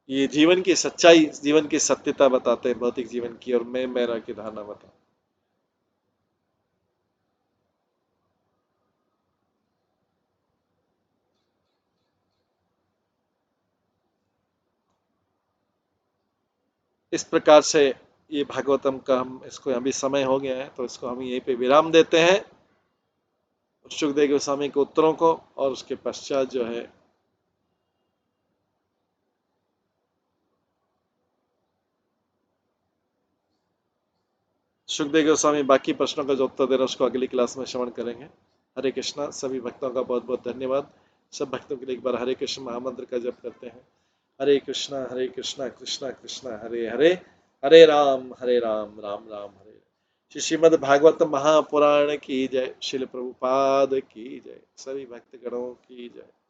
ये जीवन की सच्चाई, जीवन की सत्यता बताते हैं भौतिक जीवन की, और मैं मेरा की धारणा बताता। इस प्रकार से ये भागवतम का हम इसको अभी समय हो गया है तो इसको हम यहीं पे विराम देते हैं, सुखदेव गोस्वामी के उत्तरों को, और उसके पश्चात जो है सुखदेव गोस्वामी बाकी प्रश्नों का जो उत्तर दे रहा है उसको अगली क्लास में श्रवण करेंगे। हरे कृष्णा। सभी भक्तों का बहुत बहुत धन्यवाद। सब भक्तों के लिए एक बार हरे कृष्ण महामंत्र का जप करते हैं। हरे कृष्णा कृष्णा कृष्णा हरे हरे, हरे राम राम राम हरे। श्री श्रीमद् भागवत महापुराण की जय। श्रील प्रभुपाद की जय। सभी भक्तगणों की जय।